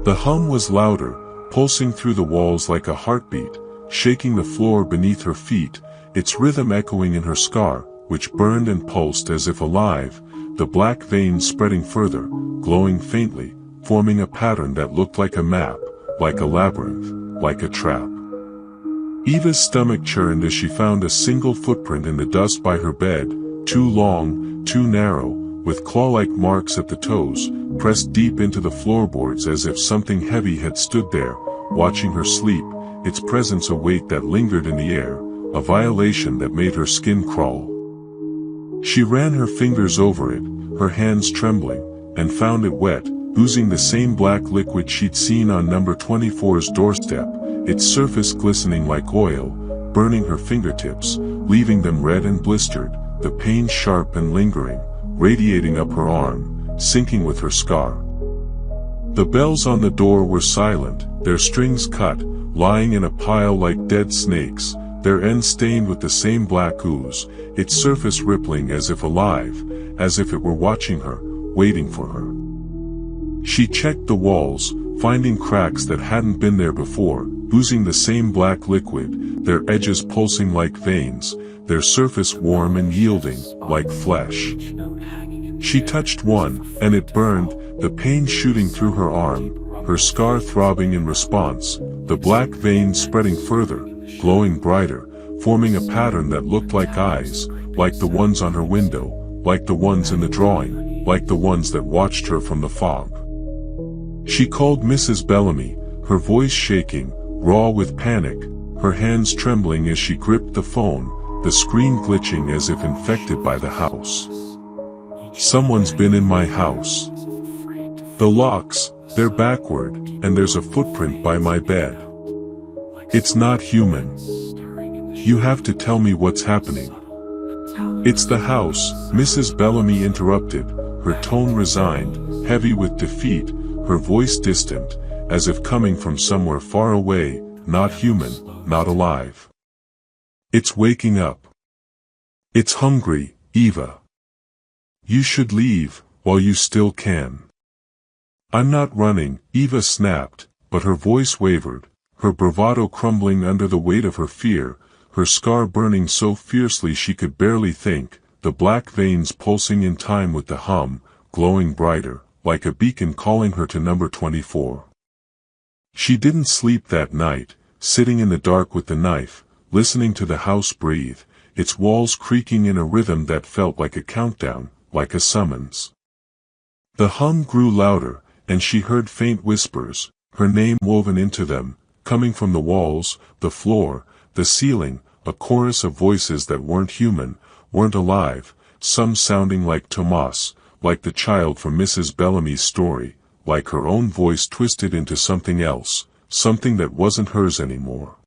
The hum was louder, pulsing through the walls like a heartbeat, shaking the floor beneath her feet, its rhythm echoing in her scar, which burned and pulsed as if alive, the black veins spreading further, glowing faintly, forming a pattern that looked like a map, like a labyrinth, like a trap. Eva's stomach churned as she found a single footprint in the dust by her bed, too long, too narrow, with claw-like marks at the toes, pressed deep into the floorboards as if something heavy had stood there, watching her sleep, its presence a weight that lingered in the air, a violation that made her skin crawl. She ran her fingers over it, her hands trembling, and found it wet, oozing the same black liquid she'd seen on number 24's doorstep, its surface glistening like oil, burning her fingertips, leaving them red and blistered, the pain sharp and lingering, radiating up her arm, sinking with her scar. The bells on the door were silent, their strings cut, lying in a pile like dead snakes, their ends stained with the same black ooze, its surface rippling as if alive, as if it were watching her, waiting for her. She checked the walls, finding cracks that hadn't been there before, oozing the same black liquid, their edges pulsing like veins, their surface warm and yielding, like flesh. She touched one, and it burned, the pain shooting through her arm, her scar throbbing in response, the black veins spreading further, glowing brighter, forming a pattern that looked like eyes, like the ones on her window, like the ones in the drawing, like the ones that watched her from the fog. She called Mrs. Bellamy, her voice shaking, raw with panic, her hands trembling as she gripped the phone, the screen glitching as if infected by the house. Someone's been in my house. The locks, they're backward, and there's a footprint by my bed. It's not human. You have to tell me what's happening. It's the house, Mrs. Bellamy interrupted, her tone resigned, heavy with defeat, her voice distant, as if coming from somewhere far away, not human, not alive. It's waking up. It's hungry, Eva. You should leave, while you still can. I'm not running, Eva snapped, but her voice wavered, her bravado crumbling under the weight of her fear, her scar burning so fiercely she could barely think, the black veins pulsing in time with the hum, glowing brighter, like a beacon calling her to number 24. She didn't sleep that night, sitting in the dark with the knife, listening to the house breathe, its walls creaking in a rhythm that felt like a countdown, like a summons. The hum grew louder, and she heard faint whispers, her name woven into them, coming from the walls, the floor, the ceiling, a chorus of voices that weren't human, weren't alive, some sounding like Tomas, like the child from Mrs. Bellamy's story, like her own voice twisted into something else, something that wasn't hers anymore.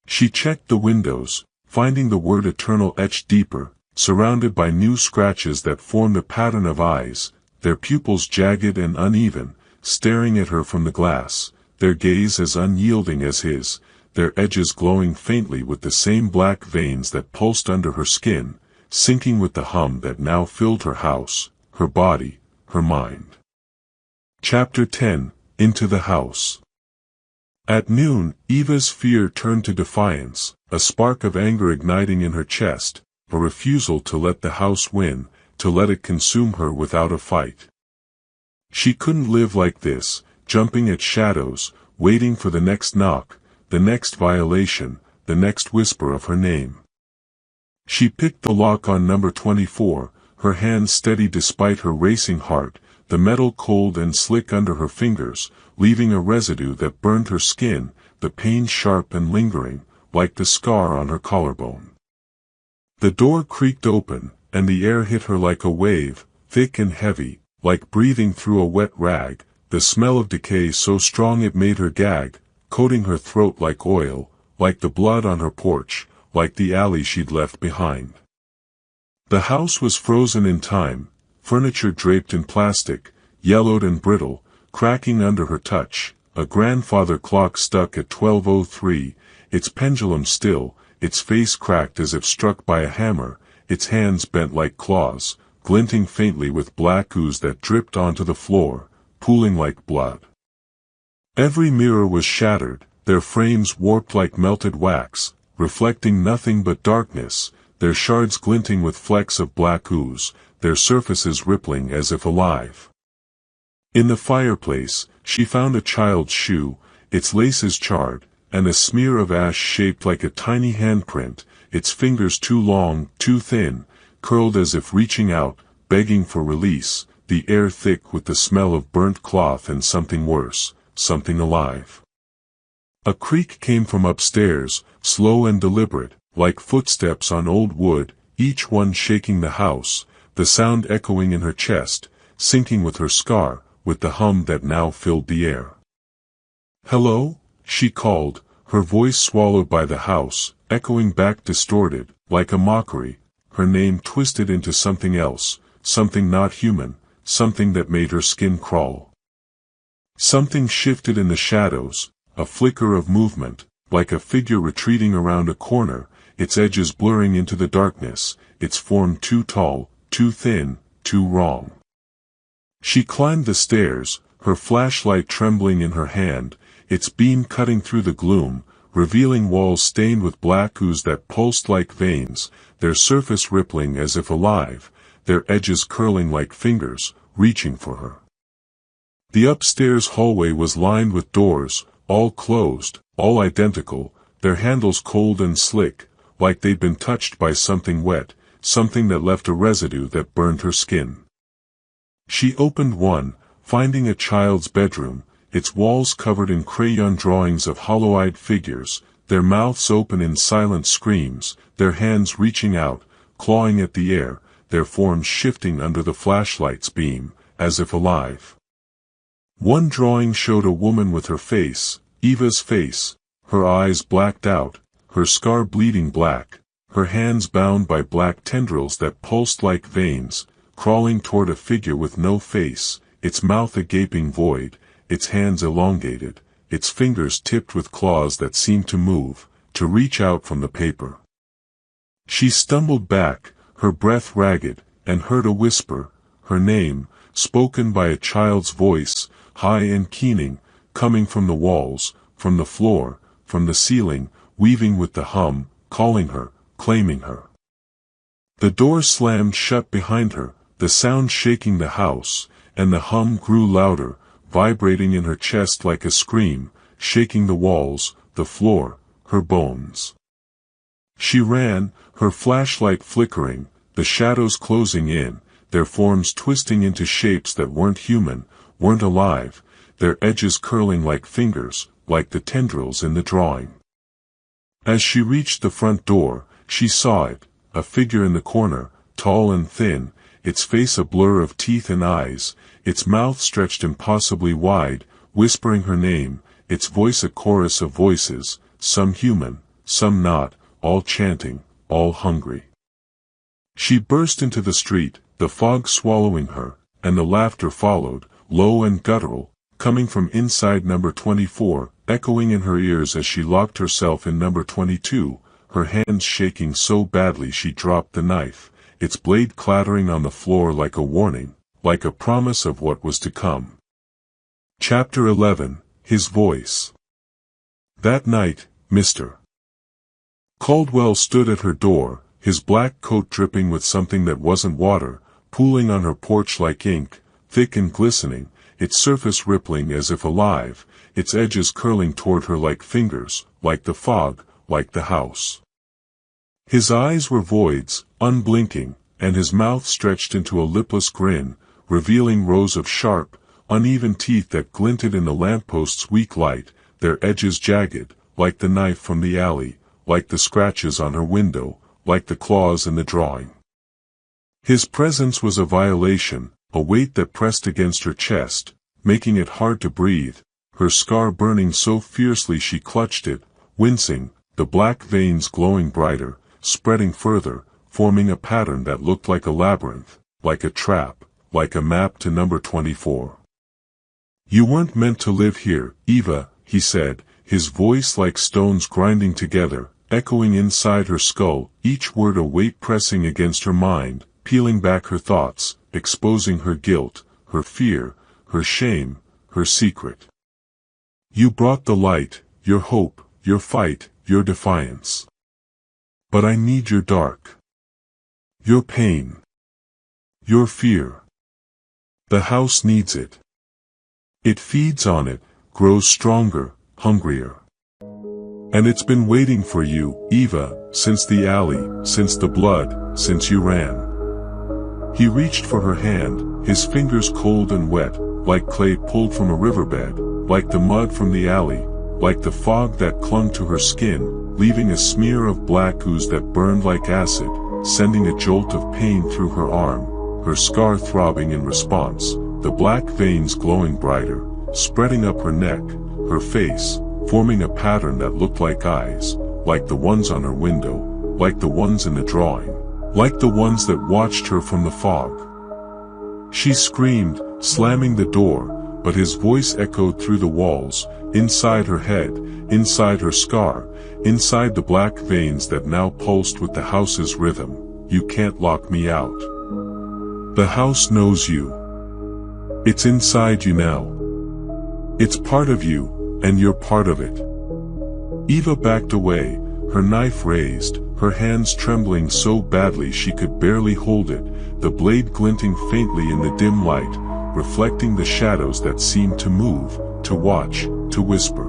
She checked the windows, finding the word eternal etched deeper, surrounded by new scratches that formed a pattern of eyes, their pupils jagged and uneven, staring at her from the glass, their gaze as unyielding as his, their edges glowing faintly with the same black veins that pulsed under her skin, sinking with the hum that now filled her house, her body, her mind. Chapter 10, Into the House. At noon, Eva's fear turned to defiance, a spark of anger igniting in her chest, a refusal to let the house win, to let it consume her without a fight. She couldn't live like this, jumping at shadows, waiting for the next knock, the next violation, the next whisper of her name. She picked the lock on number 24, her hand steady despite her racing heart, the metal cold and slick under her fingers, leaving a residue that burned her skin, the pain sharp and lingering, like the scar on her collarbone. The door creaked open, and the air hit her like a wave, thick and heavy, like breathing through a wet rag, the smell of decay so strong it made her gag, coating her throat like oil, like the blood on her porch, like the alley she'd left behind. The house was frozen in time, furniture draped in plastic, yellowed and brittle, cracking under her touch, a grandfather clock stuck at 12:03, its pendulum still, its face cracked as if struck by a hammer, its hands bent like claws, glinting faintly with black ooze that dripped onto the floor, pooling like blood. Every mirror was shattered, their frames warped like melted wax, reflecting nothing but darkness, their shards glinting with flecks of black ooze, their surfaces rippling as if alive. In the fireplace, she found a child's shoe, its laces charred, and a smear of ash shaped like a tiny handprint, its fingers too long, too thin, curled as if reaching out, begging for release, the air thick with the smell of burnt cloth and something worse, something alive. A creak came from upstairs, slow and deliberate, like footsteps on old wood, each one shaking the house, the sound echoing in her chest, sinking with her scar, with the hum that now filled the air. "Hello?" she called, her voice swallowed by the house, echoing back distorted, like a mockery, her name twisted into something else, something not human, something that made her skin crawl. Something shifted in the shadows, a flicker of movement, like a figure retreating around a corner, its edges blurring into the darkness, its form too tall, too thin, too wrong. She climbed the stairs, her flashlight trembling in her hand, its beam cutting through the gloom, revealing walls stained with black ooze that pulsed like veins, their surface rippling as if alive, their edges curling like fingers, reaching for her. The upstairs hallway was lined with doors, all closed, all identical, their handles cold and slick, like they'd been touched by something wet, something that left a residue that burned her skin. She opened one, finding a child's bedroom, its walls covered in crayon drawings of hollow-eyed figures, their mouths open in silent screams, their hands reaching out, clawing at the air, their forms shifting under the flashlight's beam, as if alive. One drawing showed a woman with her face, Eva's face, her eyes blacked out, her scar bleeding black, her hands bound by black tendrils that pulsed like veins, crawling toward a figure with no face, its mouth a gaping void, its hands elongated, its fingers tipped with claws that seemed to move, to reach out from the paper. She stumbled back, her breath ragged, and heard a whisper, her name, spoken by a child's voice, high and keening, coming from the walls, from the floor, from the ceiling, weaving with the hum, calling her, claiming her. The door slammed shut behind her, the sound shaking the house, and the hum grew louder, vibrating in her chest like a scream, shaking the walls, the floor, her bones. She ran, her flashlight flickering, the shadows closing in, their forms twisting into shapes that weren't human, weren't alive, their edges curling like fingers, like the tendrils in the drawing. As she reached the front door, she saw it, a figure in the corner, tall and thin, its face a blur of teeth and eyes, its mouth stretched impossibly wide, whispering her name, its voice a chorus of voices, some human, some not, all chanting, all hungry. She burst into the street, the fog swallowing her, and the laughter followed, low and guttural, coming from inside number 24, echoing in her ears as she locked herself in number 22, her hands shaking so badly she dropped the knife, its blade clattering on the floor like a warning, like a promise of what was to come. Chapter 11, His Voice. That night, Mr. Caldwell stood at her door, his black coat dripping with something that wasn't water, pooling on her porch like ink, thick and glistening, its surface rippling as if alive, its edges curling toward her like fingers, like the fog, like the house. His eyes were voids, unblinking, and his mouth stretched into a lipless grin, revealing rows of sharp, uneven teeth that glinted in the lampost's weak light, their edges jagged, like the knife from the alley, like the scratches on her window, like the claws in the drawing. His presence was a violation, a weight that pressed against her chest, making it hard to breathe, her scar burning so fiercely she clutched it, wincing, the black veins glowing brighter, spreading further, forming a pattern that looked like a labyrinth, like a trap, like a map to number 24. "You weren't meant to live here, Eva," he said, his voice like stones grinding together, echoing inside her skull, each word a weight pressing against her mind, peeling back her thoughts, exposing her guilt, her fear, her shame, her secret. "You brought the light, your hope, your fight, your defiance. But I need your dark. Your pain. Your fear. The house needs it. It feeds on it, grows stronger, hungrier. And it's been waiting for you, Eva, since the alley, since the blood, since you ran." He reached for her hand, his fingers cold and wet, like clay pulled from a riverbed, like the mud from the alley, like the fog that clung to her skin, leaving a smear of black ooze that burned like acid, sending a jolt of pain through her arm, her scar throbbing in response, the black veins glowing brighter, spreading up her neck, her face, forming a pattern that looked like eyes, like the ones on her window, like the ones in the drawing, like the ones that watched her from the fog. She screamed, slamming the door, but his voice echoed through the walls, inside her head, inside her scar, inside the black veins that now pulsed with the house's rhythm. "You can't lock me out. The house knows you. It's inside you now." It's part of you, and you're part of it. Eva backed away, her knife raised, her hands trembling so badly she could barely hold it, the blade glinting faintly in the dim light, reflecting the shadows that seemed to move, to watch, to whisper.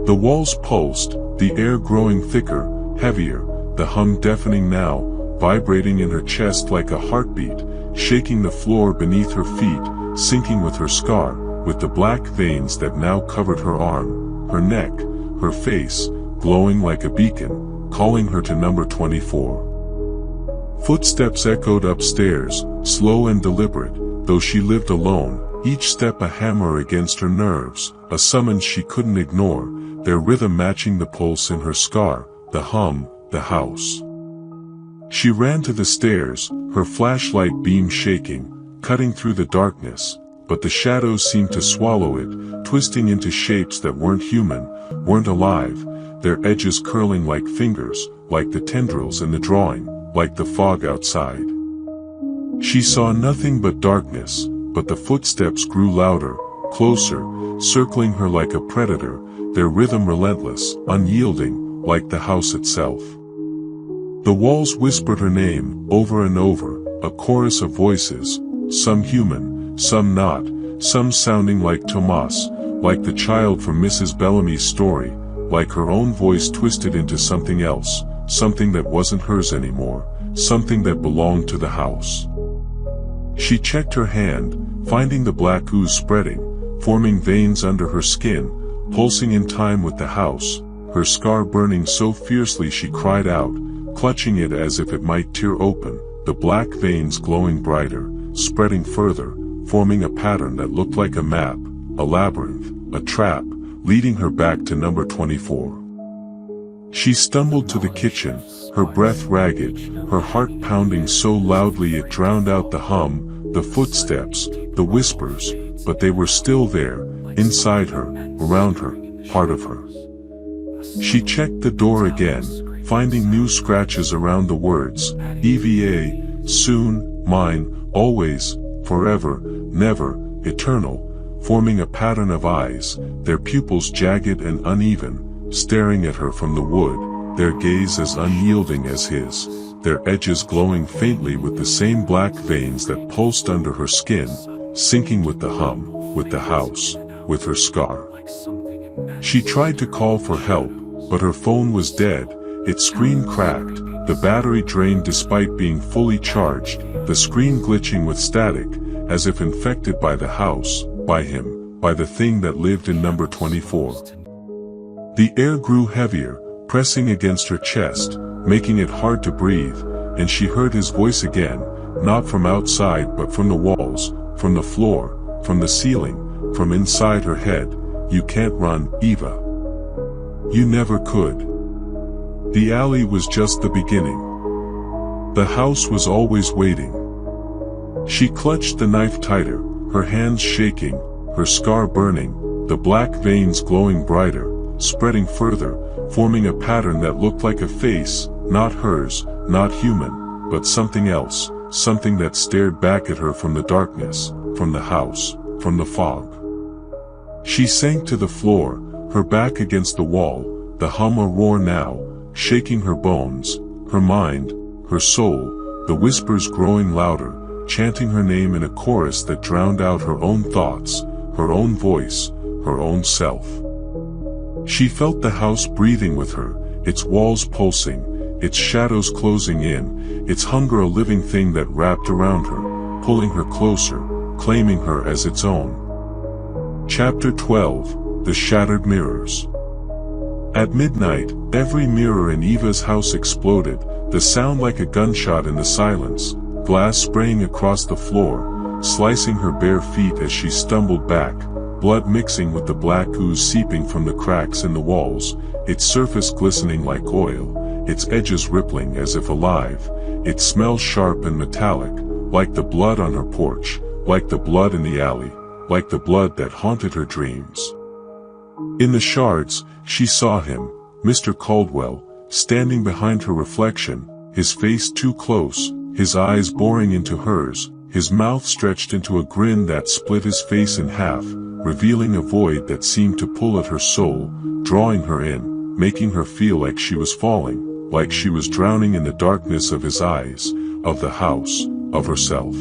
The walls pulsed, the air growing thicker, heavier, the hum deafening now, vibrating in her chest like a heartbeat, shaking the floor beneath her feet, sinking with her scar, with the black veins that now covered her arm, her neck, her face, glowing like a beacon, calling her to number 24. Footsteps echoed upstairs, slow and deliberate, though she lived alone, each step a hammer against her nerves, a summons she couldn't ignore, their rhythm matching the pulse in her scar, the hum, the house. She ran to the stairs, her flashlight beam shaking, cutting through the darkness, but the shadows seemed to swallow it, twisting into shapes that weren't human, weren't alive, their edges curling like fingers, like the tendrils in the drawing, like the fog outside. She saw nothing but darkness, but the footsteps grew louder, closer, circling her like a predator, their rhythm relentless, unyielding, like the house itself. The walls whispered her name, over and over, a chorus of voices, some human, some not, some sounding like Tomas, like the child from Mrs. Bellamy's story, like her own voice twisted into something else, something that wasn't hers anymore, something that belonged to the house. She checked her hand, finding the black ooze spreading, forming veins under her skin, pulsing in time with the house, her scar burning so fiercely she cried out, clutching it as if it might tear open, the black veins glowing brighter, spreading further, forming a pattern that looked like a map, a labyrinth, a trap, leading her back to number 24. She stumbled to the kitchen, her breath ragged, her heart pounding so loudly it drowned out the hum, the footsteps, the whispers, but they were still there, inside her, around her, part of her. She checked the door again, finding new scratches around the words, EVA, soon, mine, always, forever, never, eternal, forming a pattern of eyes, their pupils jagged and uneven, staring at her from the wood, their gaze as unyielding as his, their edges glowing faintly with the same black veins that pulsed under her skin, syncing with the hum, with the house, with her scar. She tried to call for help, but her phone was dead, its screen cracked, the battery drained despite being fully charged, the screen glitching with static, as if infected by the house, by him, by the thing that lived in number 24. The air grew heavier, pressing against her chest, making it hard to breathe, and she heard his voice again, not from outside but from the walls, from the floor, from the ceiling, from inside her head, "You can't run, Eva. You never could." The alley was just the beginning. The house was always waiting. She clutched the knife tighter, her hands shaking, her scar burning, the black veins glowing brighter, spreading further, forming a pattern that looked like a face, not hers, not human, but something else, something that stared back at her from the darkness, from the house, from the fog. She sank to the floor, her back against the wall, the hum a roar now, shaking her bones, her mind, her soul, the whispers growing louder, chanting her name in a chorus that drowned out her own thoughts, her own voice, her own self. She felt the house breathing with her, its walls pulsing, its shadows closing in, its hunger a living thing that wrapped around her, pulling her closer, claiming her as its own. Chapter 12, The Shattered Mirrors. At midnight, every mirror in Eva's house exploded, the sound like a gunshot in the silence, glass spraying across the floor, slicing her bare feet as she stumbled back, blood mixing with the black ooze seeping from the cracks in the walls, its surface glistening like oil, its edges rippling as if alive, its smell sharp and metallic, like the blood on her porch, like the blood in the alley, like the blood that haunted her dreams. In the shards, she saw him, Mr. Caldwell, standing behind her reflection, his face too close, his eyes boring into hers, his mouth stretched into a grin that split his face in half, revealing a void that seemed to pull at her soul, drawing her in, making her feel like she was falling, like she was drowning in the darkness of his eyes, of the house, of herself.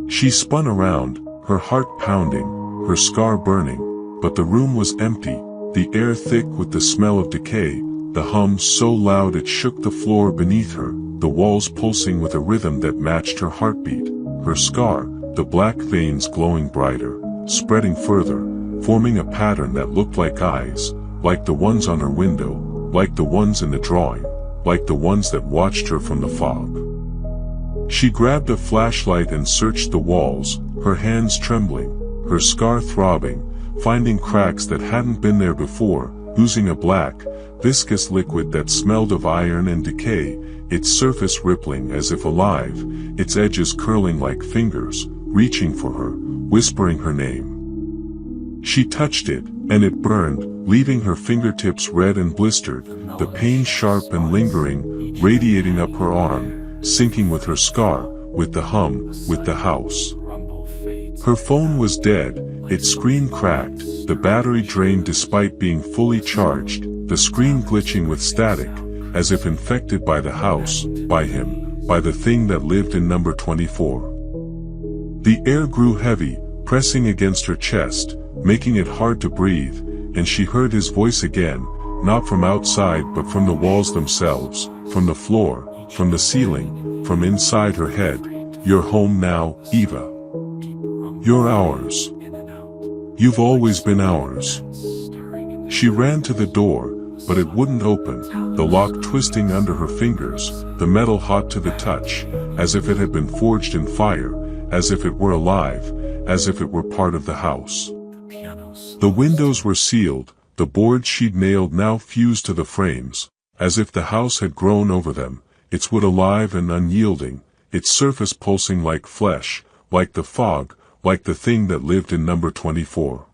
She spun around, her heart pounding, her scar burning, but the room was empty, the air thick with the smell of decay, the hum so loud it shook the floor beneath her, the walls pulsing with a rhythm that matched her heartbeat, her scar, the black veins glowing brighter, spreading further, forming a pattern that looked like eyes, like the ones on her window, like the ones in the drawing, like the ones that watched her from the fog. She grabbed a flashlight and searched the walls, her hands trembling, her scar throbbing, finding cracks that hadn't been there before, oozing a black, viscous liquid that smelled of iron and decay, its surface rippling as if alive, its edges curling like fingers, reaching for her, whispering her name. She touched it, and it burned, leaving her fingertips red and blistered, the pain sharp and lingering, radiating up her arm, sinking with her scar, with the hum, with the house. Her phone was dead, its screen cracked, the battery drained despite being fully charged, the screen glitching with static, as if infected by the house, by him, by the thing that lived in number 24. The air grew heavy, pressing against her chest, making it hard to breathe, and she heard his voice again, not from outside but from the walls themselves, from the floor, from the ceiling, from inside her head. You're home now, Eva. You're ours. You've always been ours. She ran to the door, but it wouldn't open, the lock twisting under her fingers, the metal hot to the touch, as if it had been forged in fire, as if it were alive, as if it were part of the house. The windows were sealed, the boards she'd nailed now fused to the frames, as if the house had grown over them, its wood alive and unyielding, its surface pulsing like flesh, like the fog, like the thing that lived in number 24.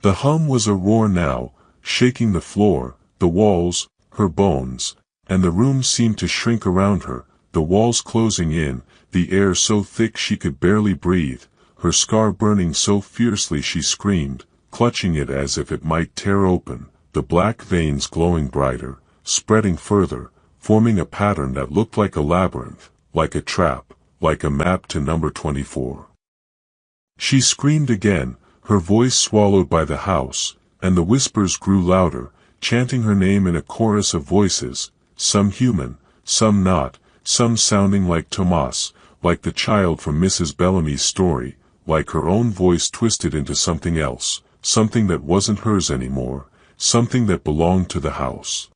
The hum was a roar now, shaking the floor, the walls, her bones, and the room seemed to shrink around her, the walls closing in, the air so thick she could barely breathe, her scar burning so fiercely she screamed, clutching it as if it might tear open, the black veins glowing brighter, spreading further, forming a pattern that looked like a labyrinth, like a trap, like a map to number 24. She screamed again, her voice swallowed by the house, and the whispers grew louder, chanting her name in a chorus of voices, some human, some not, some sounding like Tomas, like the child from Mrs. Bellamy's story, like her own voice twisted into something else, something that wasn't hers anymore, something that belonged to the house.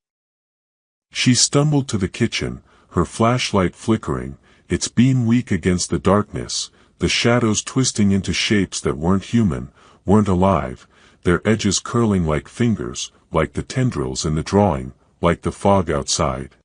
She stumbled to the kitchen, her flashlight flickering, its beam weak against the darkness, the shadows twisting into shapes that weren't human, weren't alive, their edges curling like fingers, like the tendrils in the drawing, like the fog outside.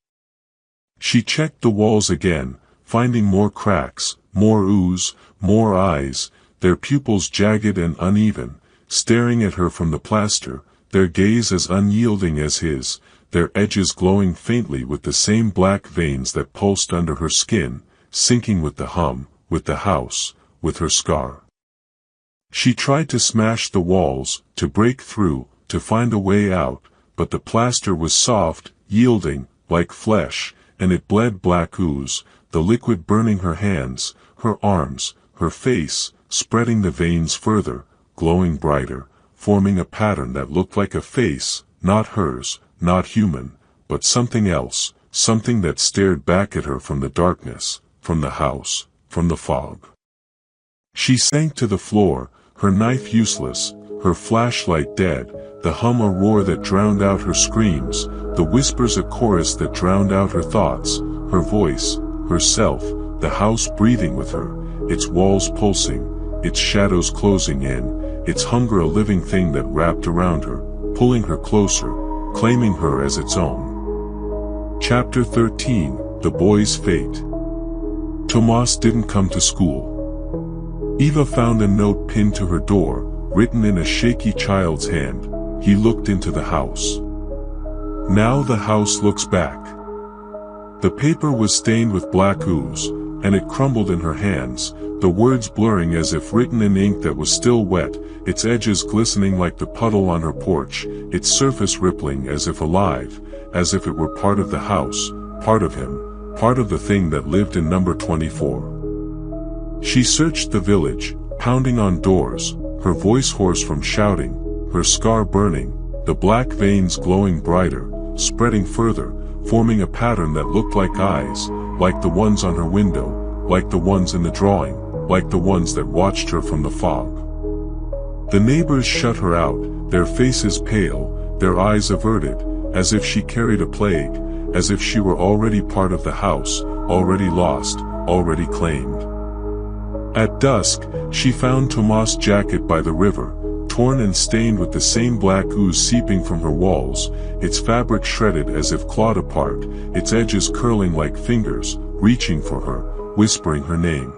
She checked the walls again, finding more cracks, more ooze, more eyes, their pupils jagged and uneven, staring at her from the plaster, their gaze as unyielding as his, their edges glowing faintly with the same black veins that pulsed under her skin, sinking with the hum, with the house, with her scar. She tried to smash the walls, to break through, to find a way out, but the plaster was soft, yielding, like flesh, and it bled black ooze, the liquid burning her hands, her arms, her face, spreading the veins further, glowing brighter, forming a pattern that looked like a face, not hers, not human, but something else, something that stared back at her from the darkness, from the house, from the fog. She sank to the floor, her knife useless, her flashlight dead, the hum a roar that drowned out her screams, the whispers a chorus that drowned out her thoughts, her voice, herself, the house breathing with her, its walls pulsing, its shadows closing in, its hunger a living thing that wrapped around her, pulling her closer, claiming her as its own. Chapter 13, The Boy's Fate. Tomas didn't come to school. Eva found a note pinned to her door, written in a shaky child's hand. He looked into the house. Now the house looks back. The paper was stained with black ooze, and it crumbled in her hands, the words blurring as if written in ink that was still wet, its edges glistening like the puddle on her porch, its surface rippling as if alive, as if it were part of the house, part of him, part of the thing that lived in number 24. She searched the village, pounding on doors, her voice hoarse from shouting, her scar burning, the black veins glowing brighter, spreading further, forming a pattern that looked like eyes, like the ones on her window, like the ones in the drawing, like the ones that watched her from the fog. The neighbors shut her out, their faces pale, their eyes averted, as if she carried a plague, as if she were already part of the house, already lost, already claimed. At dusk, she found Tomas' jacket by the river, torn and stained with the same black ooze seeping from her walls, its fabric shredded as if clawed apart, its edges curling like fingers, reaching for her, whispering her name.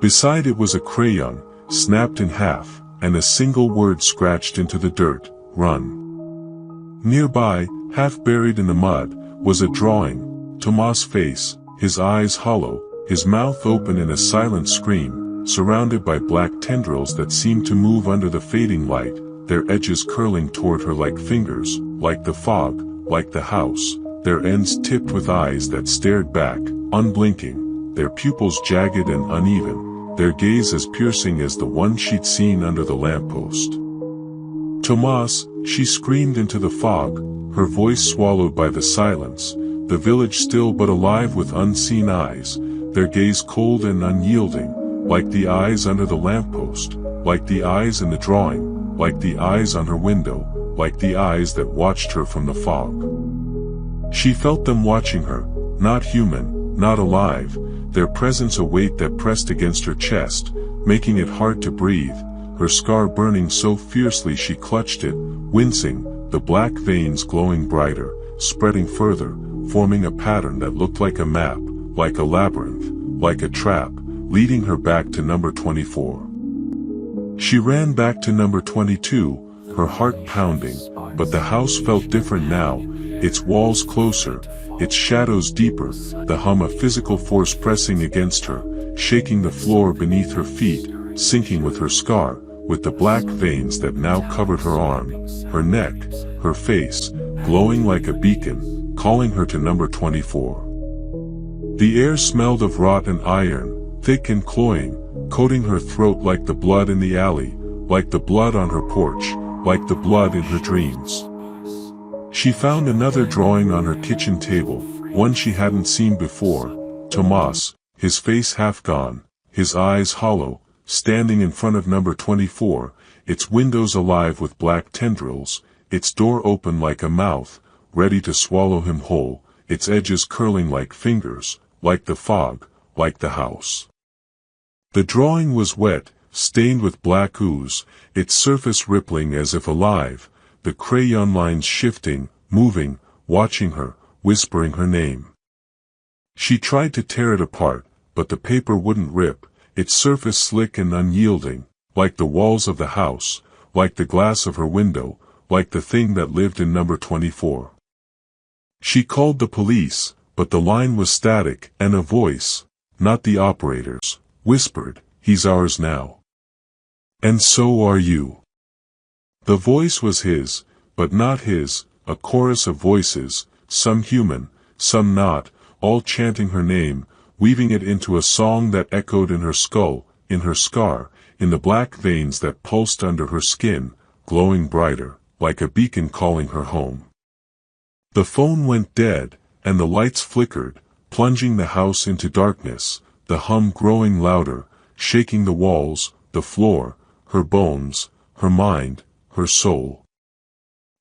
Beside it was a crayon, snapped in half, and a single word scratched into the dirt, "Run." Nearby, half buried in the mud, was a drawing, Tomas' face, his eyes hollow, his mouth open in a silent scream, surrounded by black tendrils that seemed to move under the fading light, their edges curling toward her like fingers, like the fog, like the house, their ends tipped with eyes that stared back, unblinking, their pupils jagged and uneven, their gaze as piercing as the one she'd seen under the lamppost. "Tomas," she screamed into the fog, her voice swallowed by the silence, the village still but alive with unseen eyes, their gaze cold and unyielding, like the eyes under the lamppost, like the eyes in the drawing, like the eyes on her window, like the eyes that watched her from the fog. She felt them watching her, not human, not alive, their presence a weight that pressed against her chest, making it hard to breathe, her scar burning so fiercely she clutched it, wincing, the black veins glowing brighter, spreading further, forming a pattern that looked like a map, like a labyrinth, like a trap, leading her back to number 24. She ran back to number 22, her heart pounding, but the house felt different now, its walls closer, its shadows deeper, the hum of physical force pressing against her, shaking the floor beneath her feet, sinking with her scar, with the black veins that now covered her arm, her neck, her face, glowing like a beacon, calling her to number 24. The air smelled of rot and iron, thick and cloying, coating her throat like the blood in the alley, like the blood on her porch, like the blood in her dreams. She found another drawing on her kitchen table, one she hadn't seen before, Tomas, his face half gone, his eyes hollow, standing in front of number 24, its windows alive with black tendrils, its door open like a mouth, ready to swallow him whole, its edges curling like fingers, like the fog, like the house. The drawing was wet, stained with black ooze, its surface rippling as if alive, the crayon lines shifting, moving, watching her, whispering her name. She tried to tear it apart, but the paper wouldn't rip, its surface slick and unyielding, like the walls of the house, like the glass of her window, like the thing that lived in number 24. She called the police, but the line was static, and a voice, not the operator's, whispered, "He's ours now. And so are you." The voice was his, but not his, a chorus of voices, some human, some not, all chanting her name, weaving it into a song that echoed in her skull, in her scar, in the black veins that pulsed under her skin, glowing brighter, like a beacon calling her home. The phone went dead, and the lights flickered, plunging the house into darkness, the hum growing louder, shaking the walls, the floor, her bones, her mind, her soul.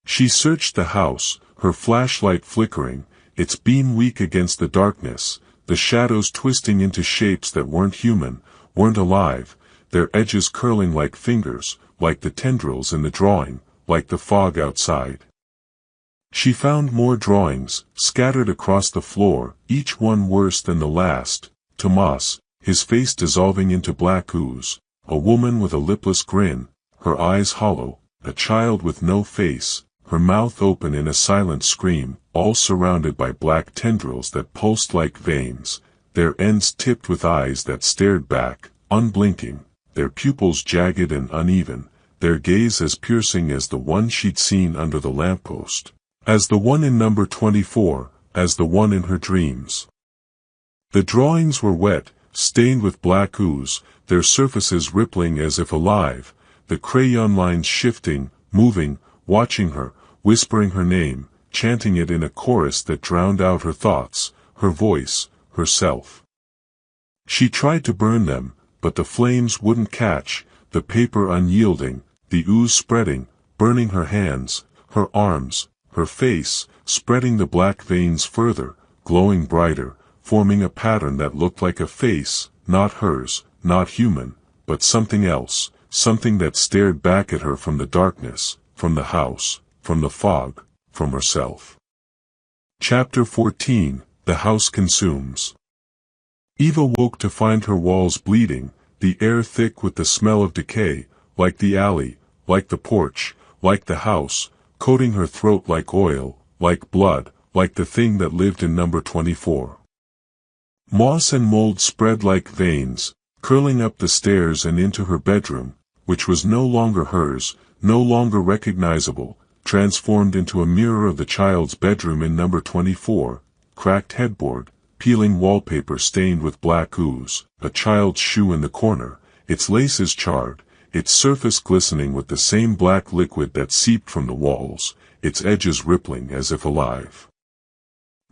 She searched the house, her flashlight flickering, its beam weak against the darkness, the shadows twisting into shapes that weren't human, weren't alive, their edges curling like fingers, like the tendrils in the drawing, like the fog outside. She found more drawings, scattered across the floor, each one worse than the last. Tomas, his face dissolving into black ooze, a woman with a lipless grin, her eyes hollow, a child with no face, her mouth open in a silent scream, all surrounded by black tendrils that pulsed like veins, their ends tipped with eyes that stared back, unblinking, their pupils jagged and uneven, their gaze as piercing as the one she'd seen under the lamppost, as the one in number 24, as the one in her dreams. The drawings were wet, stained with black ooze, their surfaces rippling as if alive, the crayon lines shifting, moving, watching her, whispering her name, chanting it in a chorus that drowned out her thoughts, her voice, herself. She tried to burn them, but the flames wouldn't catch, the paper unyielding, the ooze spreading, burning her hands, her arms, her face, spreading the black veins further, glowing brighter, forming a pattern that looked like a face, not hers, not human, but something else, something that stared back at her from the darkness, from the house, from the fog, from herself. Chapter 14, The House Consumes. Eva woke to find her walls bleeding, the air thick with the smell of decay, like the alley, like the porch, like the house, coating her throat like oil, like blood, like the thing that lived in number 24. Moss and mold spread like veins, curling up the stairs and into her bedroom, which was no longer hers, no longer recognizable, transformed into a mirror of the child's bedroom in number 24, cracked headboard, peeling wallpaper stained with black ooze, a child's shoe in the corner, its laces charred, its surface glistening with the same black liquid that seeped from the walls, its edges rippling as if alive.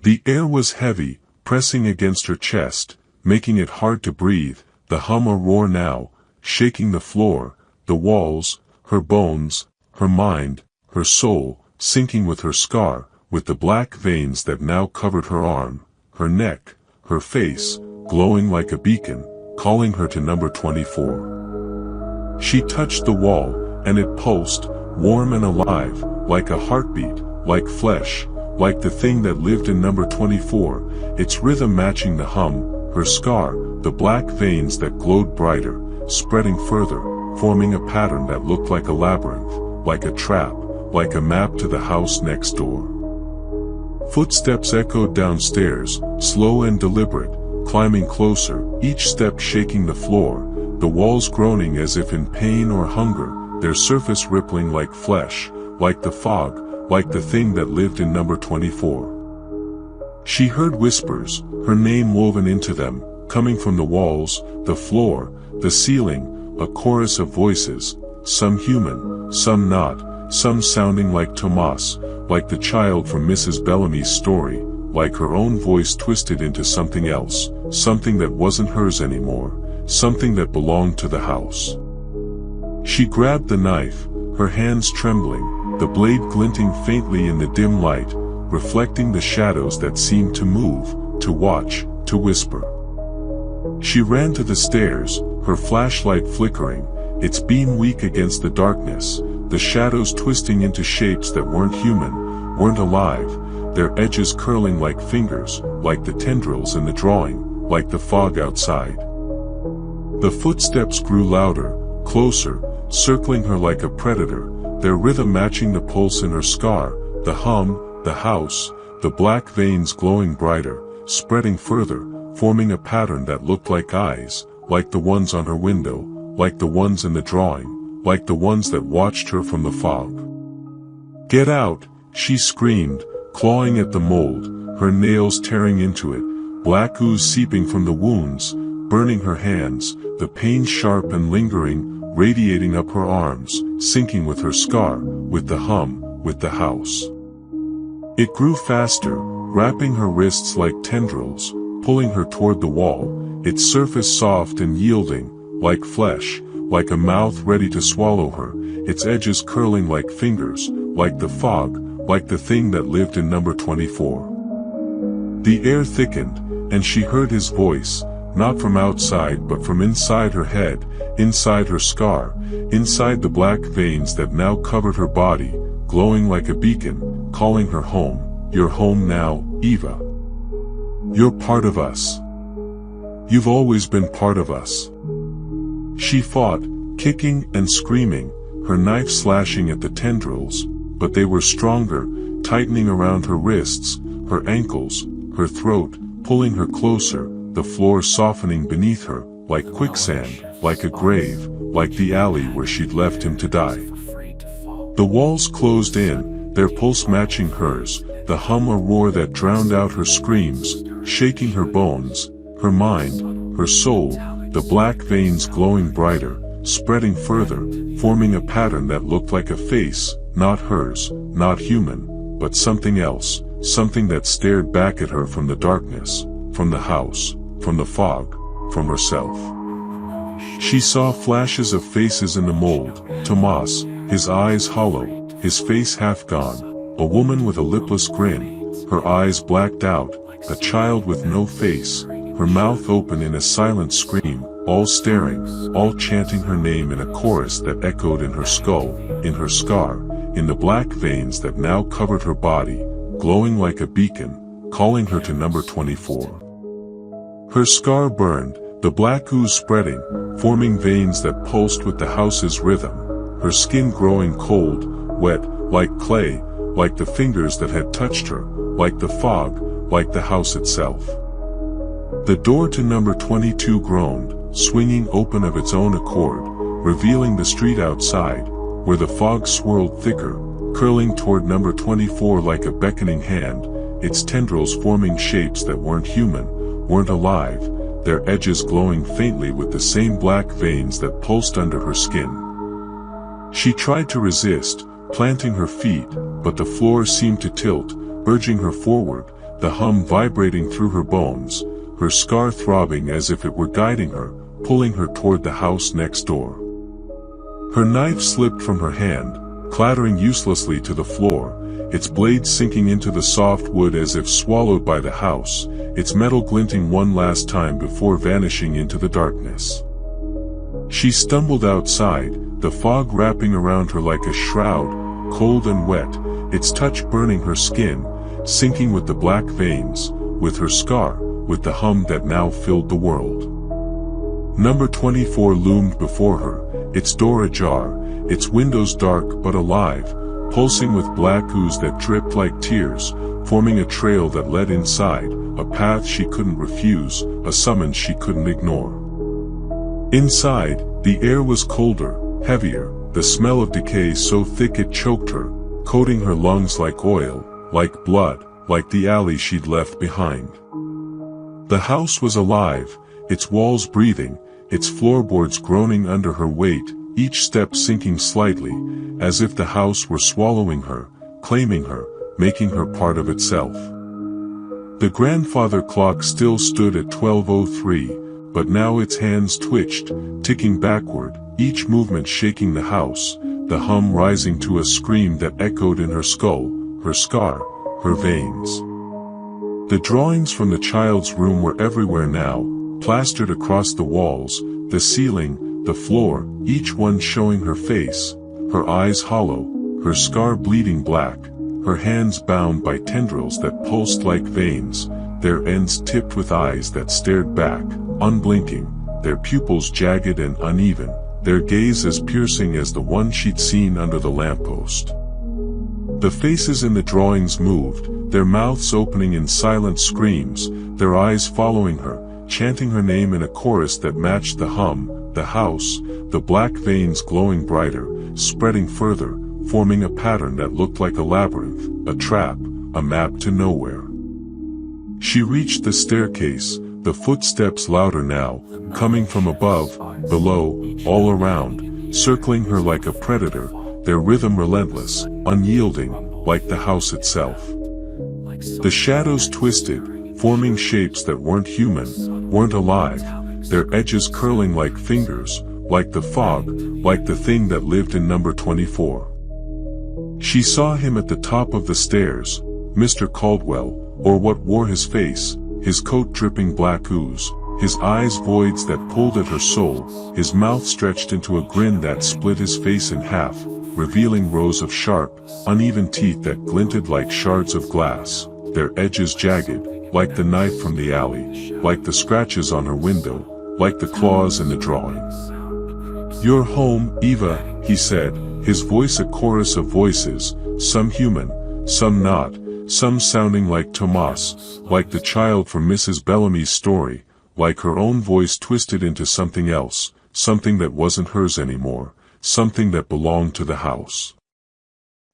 The air was heavy, pressing against her chest, making it hard to breathe, the hum or roar now, shaking the floor, the walls, her bones, her mind, her soul, sinking with her scar, with the black veins that now covered her arm, her neck, her face, glowing like a beacon, calling her to number 24. She touched the wall, and it pulsed, warm and alive, like a heartbeat, like flesh, like the thing that lived in number 24, its rhythm matching the hum, her scar, the black veins that glowed brighter, spreading further, forming a pattern that looked like a labyrinth, like a trap, like a map to the house next door. Footsteps echoed downstairs, slow and deliberate, climbing closer, each step shaking the floor, the walls groaning as if in pain or hunger, their surface rippling like flesh, like the fog, like the thing that lived in number 24. She heard whispers, her name woven into them, coming from the walls, the floor, the ceiling, a chorus of voices, some human, some not, some sounding like Tomas, like the child from Mrs. Bellamy's story, like her own voice twisted into something else, something that wasn't hers anymore, something that belonged to the house. She grabbed the knife, her hands trembling, the blade glinting faintly in the dim light, reflecting the shadows that seemed to move, to watch, to whisper. She ran to the stairs, her flashlight flickering, its beam weak against the darkness, the shadows twisting into shapes that weren't human, weren't alive, their edges curling like fingers, like the tendrils in the drawing, like the fog outside. The footsteps grew louder, closer, circling her like a predator, their rhythm matching the pulse in her scar, the hum, the house, the black veins glowing brighter, spreading further, forming a pattern that looked like eyes, like the ones on her window, like the ones in the drawing, like the ones that watched her from the fog. "Get out!" she screamed, clawing at the mold, her nails tearing into it, black ooze seeping from the wounds, burning her hands, the pain sharp and lingering, radiating up her arms, sinking with her scar, with the hum, with the house. It grew faster, wrapping her wrists like tendrils, pulling her toward the wall, its surface soft and yielding, like flesh, like a mouth ready to swallow her, its edges curling like fingers, like the fog, like the thing that lived in number 24. The air thickened, and she heard his voice, not from outside but from inside her head, inside her scar, inside the black veins that now covered her body, glowing like a beacon, calling her home. "You're home now, Eva. You're part of us. You've always been part of us." She fought, kicking and screaming, her knife slashing at the tendrils, but they were stronger, tightening around her wrists, her ankles, her throat, pulling her closer, the floor softening beneath her, like quicksand, like a grave, like the alley where she'd left him to die. The walls closed in, their pulse matching hers, the hum a roar that drowned out her screams, shaking her bones, her mind, her soul, the black veins glowing brighter, spreading further, forming a pattern that looked like a face, not hers, not human, but something else, something that stared back at her from the darkness, from the house, from the fog, from herself. She saw flashes of faces in the mold, Tomas, his eyes hollow, his face half gone, a woman with a lipless grin, her eyes blacked out, a child with no face, her mouth open in a silent scream, all staring, all chanting her name in a chorus that echoed in her skull, in her scar, in the black veins that now covered her body, glowing like a beacon, calling her to number 24. Her scar burned, the black ooze spreading, forming veins that pulsed with the house's rhythm, her skin growing cold, wet, like clay, like the fingers that had touched her, like the fog, like the house itself. The door to number 22 groaned, swinging open of its own accord, revealing the street outside, where the fog swirled thicker, curling toward number 24 like a beckoning hand, its tendrils forming shapes that weren't human, weren't alive, their edges glowing faintly with the same black veins that pulsed under her skin. She tried to resist, planting her feet, but the floor seemed to tilt, urging her forward, the hum vibrating through her bones, her scar throbbing as if it were guiding her, pulling her toward the house next door. Her knife slipped from her hand, clattering uselessly to the floor, its blade sinking into the soft wood as if swallowed by the house, its metal glinting one last time before vanishing into the darkness. She stumbled outside, the fog wrapping around her like a shroud, cold and wet, its touch burning her skin, sinking with the black veins, with her scar, with the hum that now filled the world. Number 24 loomed before her, its door ajar, its windows dark but alive, pulsing with black ooze that dripped like tears, forming a trail that led inside, a path she couldn't refuse, a summons she couldn't ignore. Inside, the air was colder, heavier, the smell of decay so thick it choked her, coating her lungs like oil, like blood, like the alley she'd left behind. The house was alive, its walls breathing, its floorboards groaning under her weight, each step sinking slightly, as if the house were swallowing her, claiming her, making her part of itself. The grandfather clock still stood at 12:03, but now its hands twitched, ticking backward, each movement shaking the house, the hum rising to a scream that echoed in her skull, her scar, her veins. The drawings from the child's room were everywhere now, plastered across the walls, the ceiling, the floor, each one showing her face, her eyes hollow, her scar bleeding black, her hands bound by tendrils that pulsed like veins, their ends tipped with eyes that stared back, unblinking, their pupils jagged and uneven, their gaze as piercing as the one she'd seen under the lamppost. The faces in the drawings moved, their mouths opening in silent screams, their eyes following her, chanting her name in a chorus that matched the hum, the house, the black veins glowing brighter, spreading further, forming a pattern that looked like a labyrinth, a trap, a map to nowhere. She reached the staircase, the footsteps louder now, coming from above, below, all around, circling her like a predator, their rhythm relentless, unyielding, like the house itself. The shadows twisted, forming shapes that weren't human, weren't alive, their edges curling like fingers, like the fog, like the thing that lived in number 24. She saw him at the top of the stairs, Mr. Caldwell, or what wore his face, his coat dripping black ooze, his eyes voids that pulled at her soul, his mouth stretched into a grin that split his face in half, revealing rows of sharp, uneven teeth that glinted like shards of glass, their edges jagged, like the knife from the alley, like the scratches on her window, like the claws in the drawing. "You're home, Eva," he said, his voice a chorus of voices, some human, some not, some sounding like Tomas, like the child from Mrs. Bellamy's story, like her own voice twisted into something else, something that wasn't hers anymore, something that belonged to the house.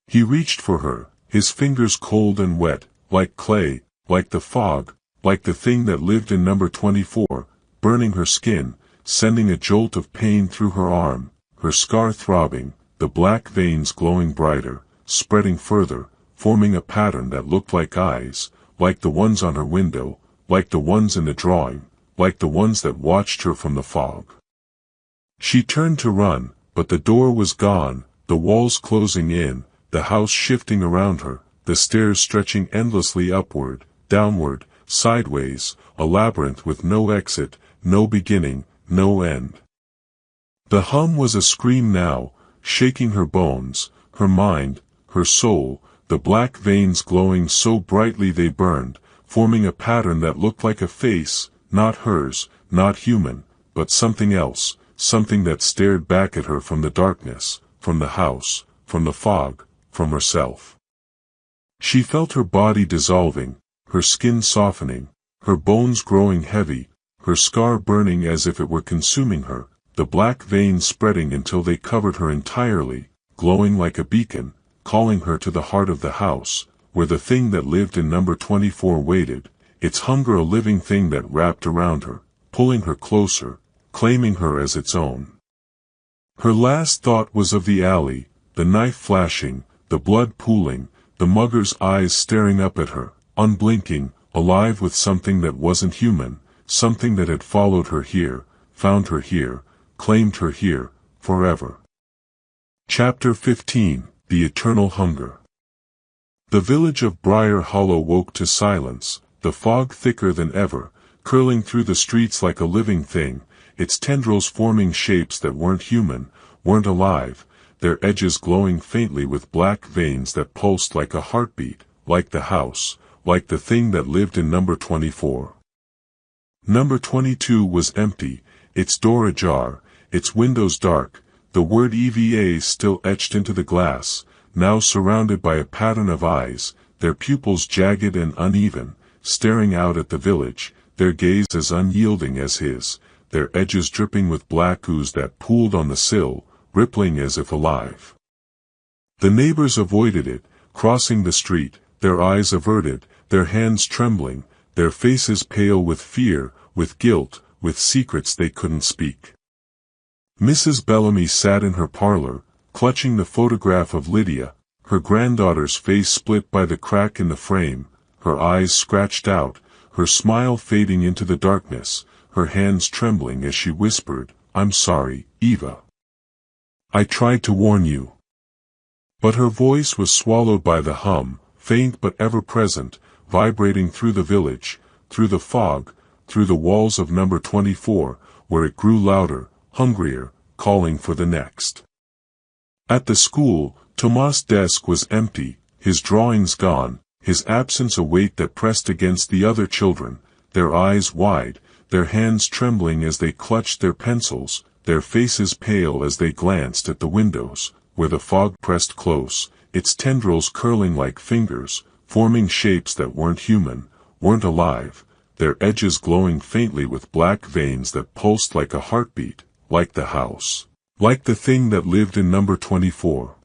He reached for her, his fingers cold and wet, like clay, like the fog, like the thing that lived in number 24, burning her skin, sending a jolt of pain through her arm, her scar throbbing, the black veins glowing brighter, spreading further, forming a pattern that looked like eyes, like the ones on her window, like the ones in the drawing, like the ones that watched her from the fog. She turned to run, but the door was gone, the walls closing in, the house shifting around her, the stairs stretching endlessly upward, downward, sideways, a labyrinth with no exit, no beginning, no end. The hum was a scream now, shaking her bones, her mind, her soul, the black veins glowing so brightly they burned, forming a pattern that looked like a face, not hers, not human, but something else, something that stared back at her from the darkness, from the house, from the fog, from herself. She felt her body dissolving, her skin softening, her bones growing heavy, her scar burning as if it were consuming her, the black veins spreading until they covered her entirely, glowing like a beacon, calling her to the heart of the house, where the thing that lived in number 24 waited, its hunger a living thing that wrapped around her, pulling her closer, claiming her as its own. Her last thought was of the alley, the knife flashing, the blood pooling, the mugger's eyes staring up at her, unblinking, alive with something that wasn't human, something that had followed her here, found her here, claimed her here, forever. Chapter 15, The Eternal Hunger. The village of Briar Hollow woke to silence, the fog thicker than ever, curling through the streets like a living thing, its tendrils forming shapes that weren't human, weren't alive, their edges glowing faintly with black veins that pulsed like a heartbeat, like the house, like the thing that lived in number 24. Number 22 was empty, its door ajar, its windows dark, the word EVA still etched into the glass, now surrounded by a pattern of eyes, their pupils jagged and uneven, staring out at the village, their gaze as unyielding as his, their edges dripping with black ooze that pooled on the sill, rippling as if alive. The neighbors avoided it, crossing the street, their eyes averted, their hands trembling, their faces pale with fear, with guilt, with secrets they couldn't speak. Mrs. Bellamy sat in her parlor, clutching the photograph of Lydia, her granddaughter's face split by the crack in the frame, her eyes scratched out, her smile fading into the darkness, her hands trembling as she whispered, "I'm sorry, Eva. I tried to warn you." But her voice was swallowed by the hum, faint but ever-present, vibrating through the village, through the fog, through the walls of number 24, where it grew louder, hungrier, calling for the next. At the school, Tomas' desk was empty, his drawings gone, his absence a weight that pressed against the other children, their eyes wide, their hands trembling as they clutched their pencils, their faces pale as they glanced at the windows, where the fog pressed close, its tendrils curling like fingers, forming shapes that weren't human, weren't alive, their edges glowing faintly with black veins that pulsed like a heartbeat, like the house, like the thing that lived in number 24.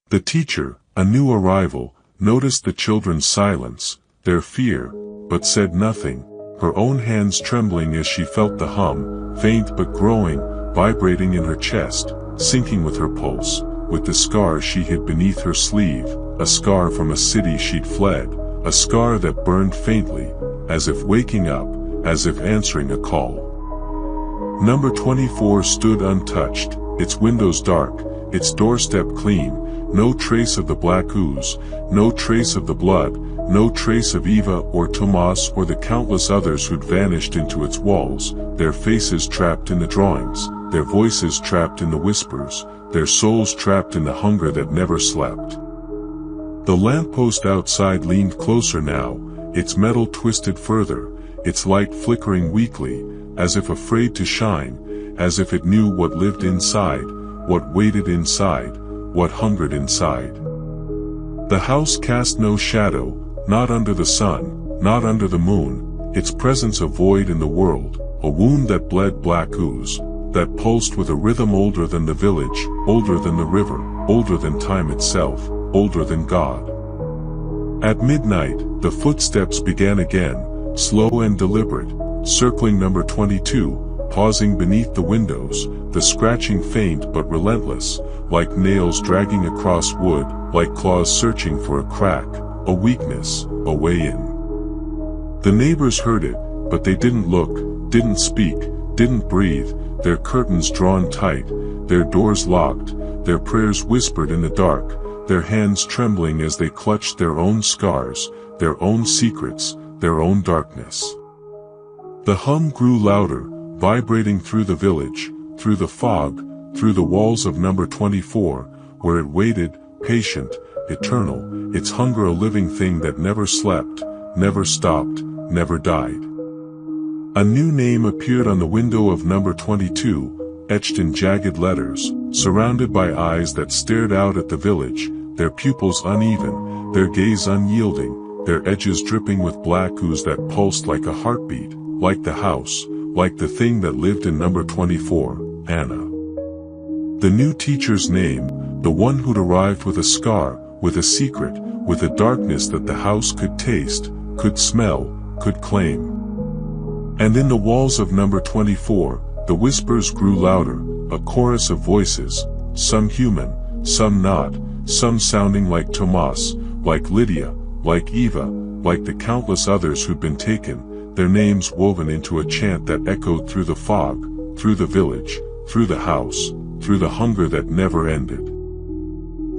The teacher, a new arrival, noticed the children's silence, their fear, but said nothing, her own hands trembling as she felt the hum, faint but growing, vibrating in her chest, sinking with her pulse, with the scar she hid beneath her sleeve, a scar from a city she'd fled, a scar that burned faintly, as if waking up, as if answering a call. Number 24 stood untouched, its windows dark, its doorstep clean, no trace of the black ooze, no trace of the blood, no trace of Eva or Tomas or the countless others who'd vanished into its walls, their faces trapped in the drawings, their voices trapped in the whispers, their souls trapped in the hunger that never slept. The lamppost outside leaned closer now, its metal twisted further, its light flickering weakly, as if afraid to shine, as if it knew what lived inside, what waited inside, what hungered inside. The house cast no shadow, not under the sun, not under the moon, its presence a void in the world, a wound that bled black ooze, that pulsed with a rhythm older than the village, older than the river, older than time itself, older than God. At midnight, the footsteps began again, slow and deliberate, circling number 22, pausing beneath the windows, the scratching faint but relentless, like nails dragging across wood, like claws searching for a crack, a weakness, a way in. The neighbors heard it, but they didn't look, didn't speak, didn't breathe, their curtains drawn tight, their doors locked, their prayers whispered in the dark, their hands trembling as they clutched their own scars, their own secrets, their own darkness. The hum grew louder, vibrating through the village, through the fog, through the walls of number 24, where it waited, patient, eternal, its hunger a living thing that never slept, never stopped, never died. A new name appeared on the window of number 22, etched in jagged letters, surrounded by eyes that stared out at the village, their pupils uneven, their gaze unyielding, their edges dripping with black ooze that pulsed like a heartbeat, like the house, like the thing that lived in number 24, Anna. The new teacher's name, the one who'd arrived with a scar, with a secret, with a darkness that the house could taste, could smell, could claim. And in the walls of number 24, the whispers grew louder, a chorus of voices, some human, some not, some sounding like Tomas, like Lydia, like Eva, like the countless others who'd been taken, their names woven into a chant that echoed through the fog, through the village, through the house, through the hunger that never ended.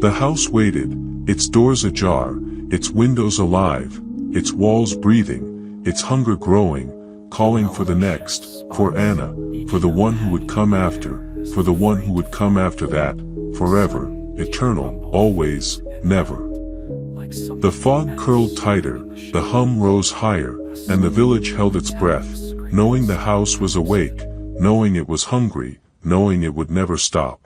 The house waited, its doors ajar, its windows alive, its walls breathing, its hunger growing, calling for the next, for Anna, for the one who would come after, for the one who would come after that, forever, eternal, always, never. The fog curled tighter, the hum rose higher, and the village held its breath, knowing the house was awake, knowing it was hungry, knowing it would never stop.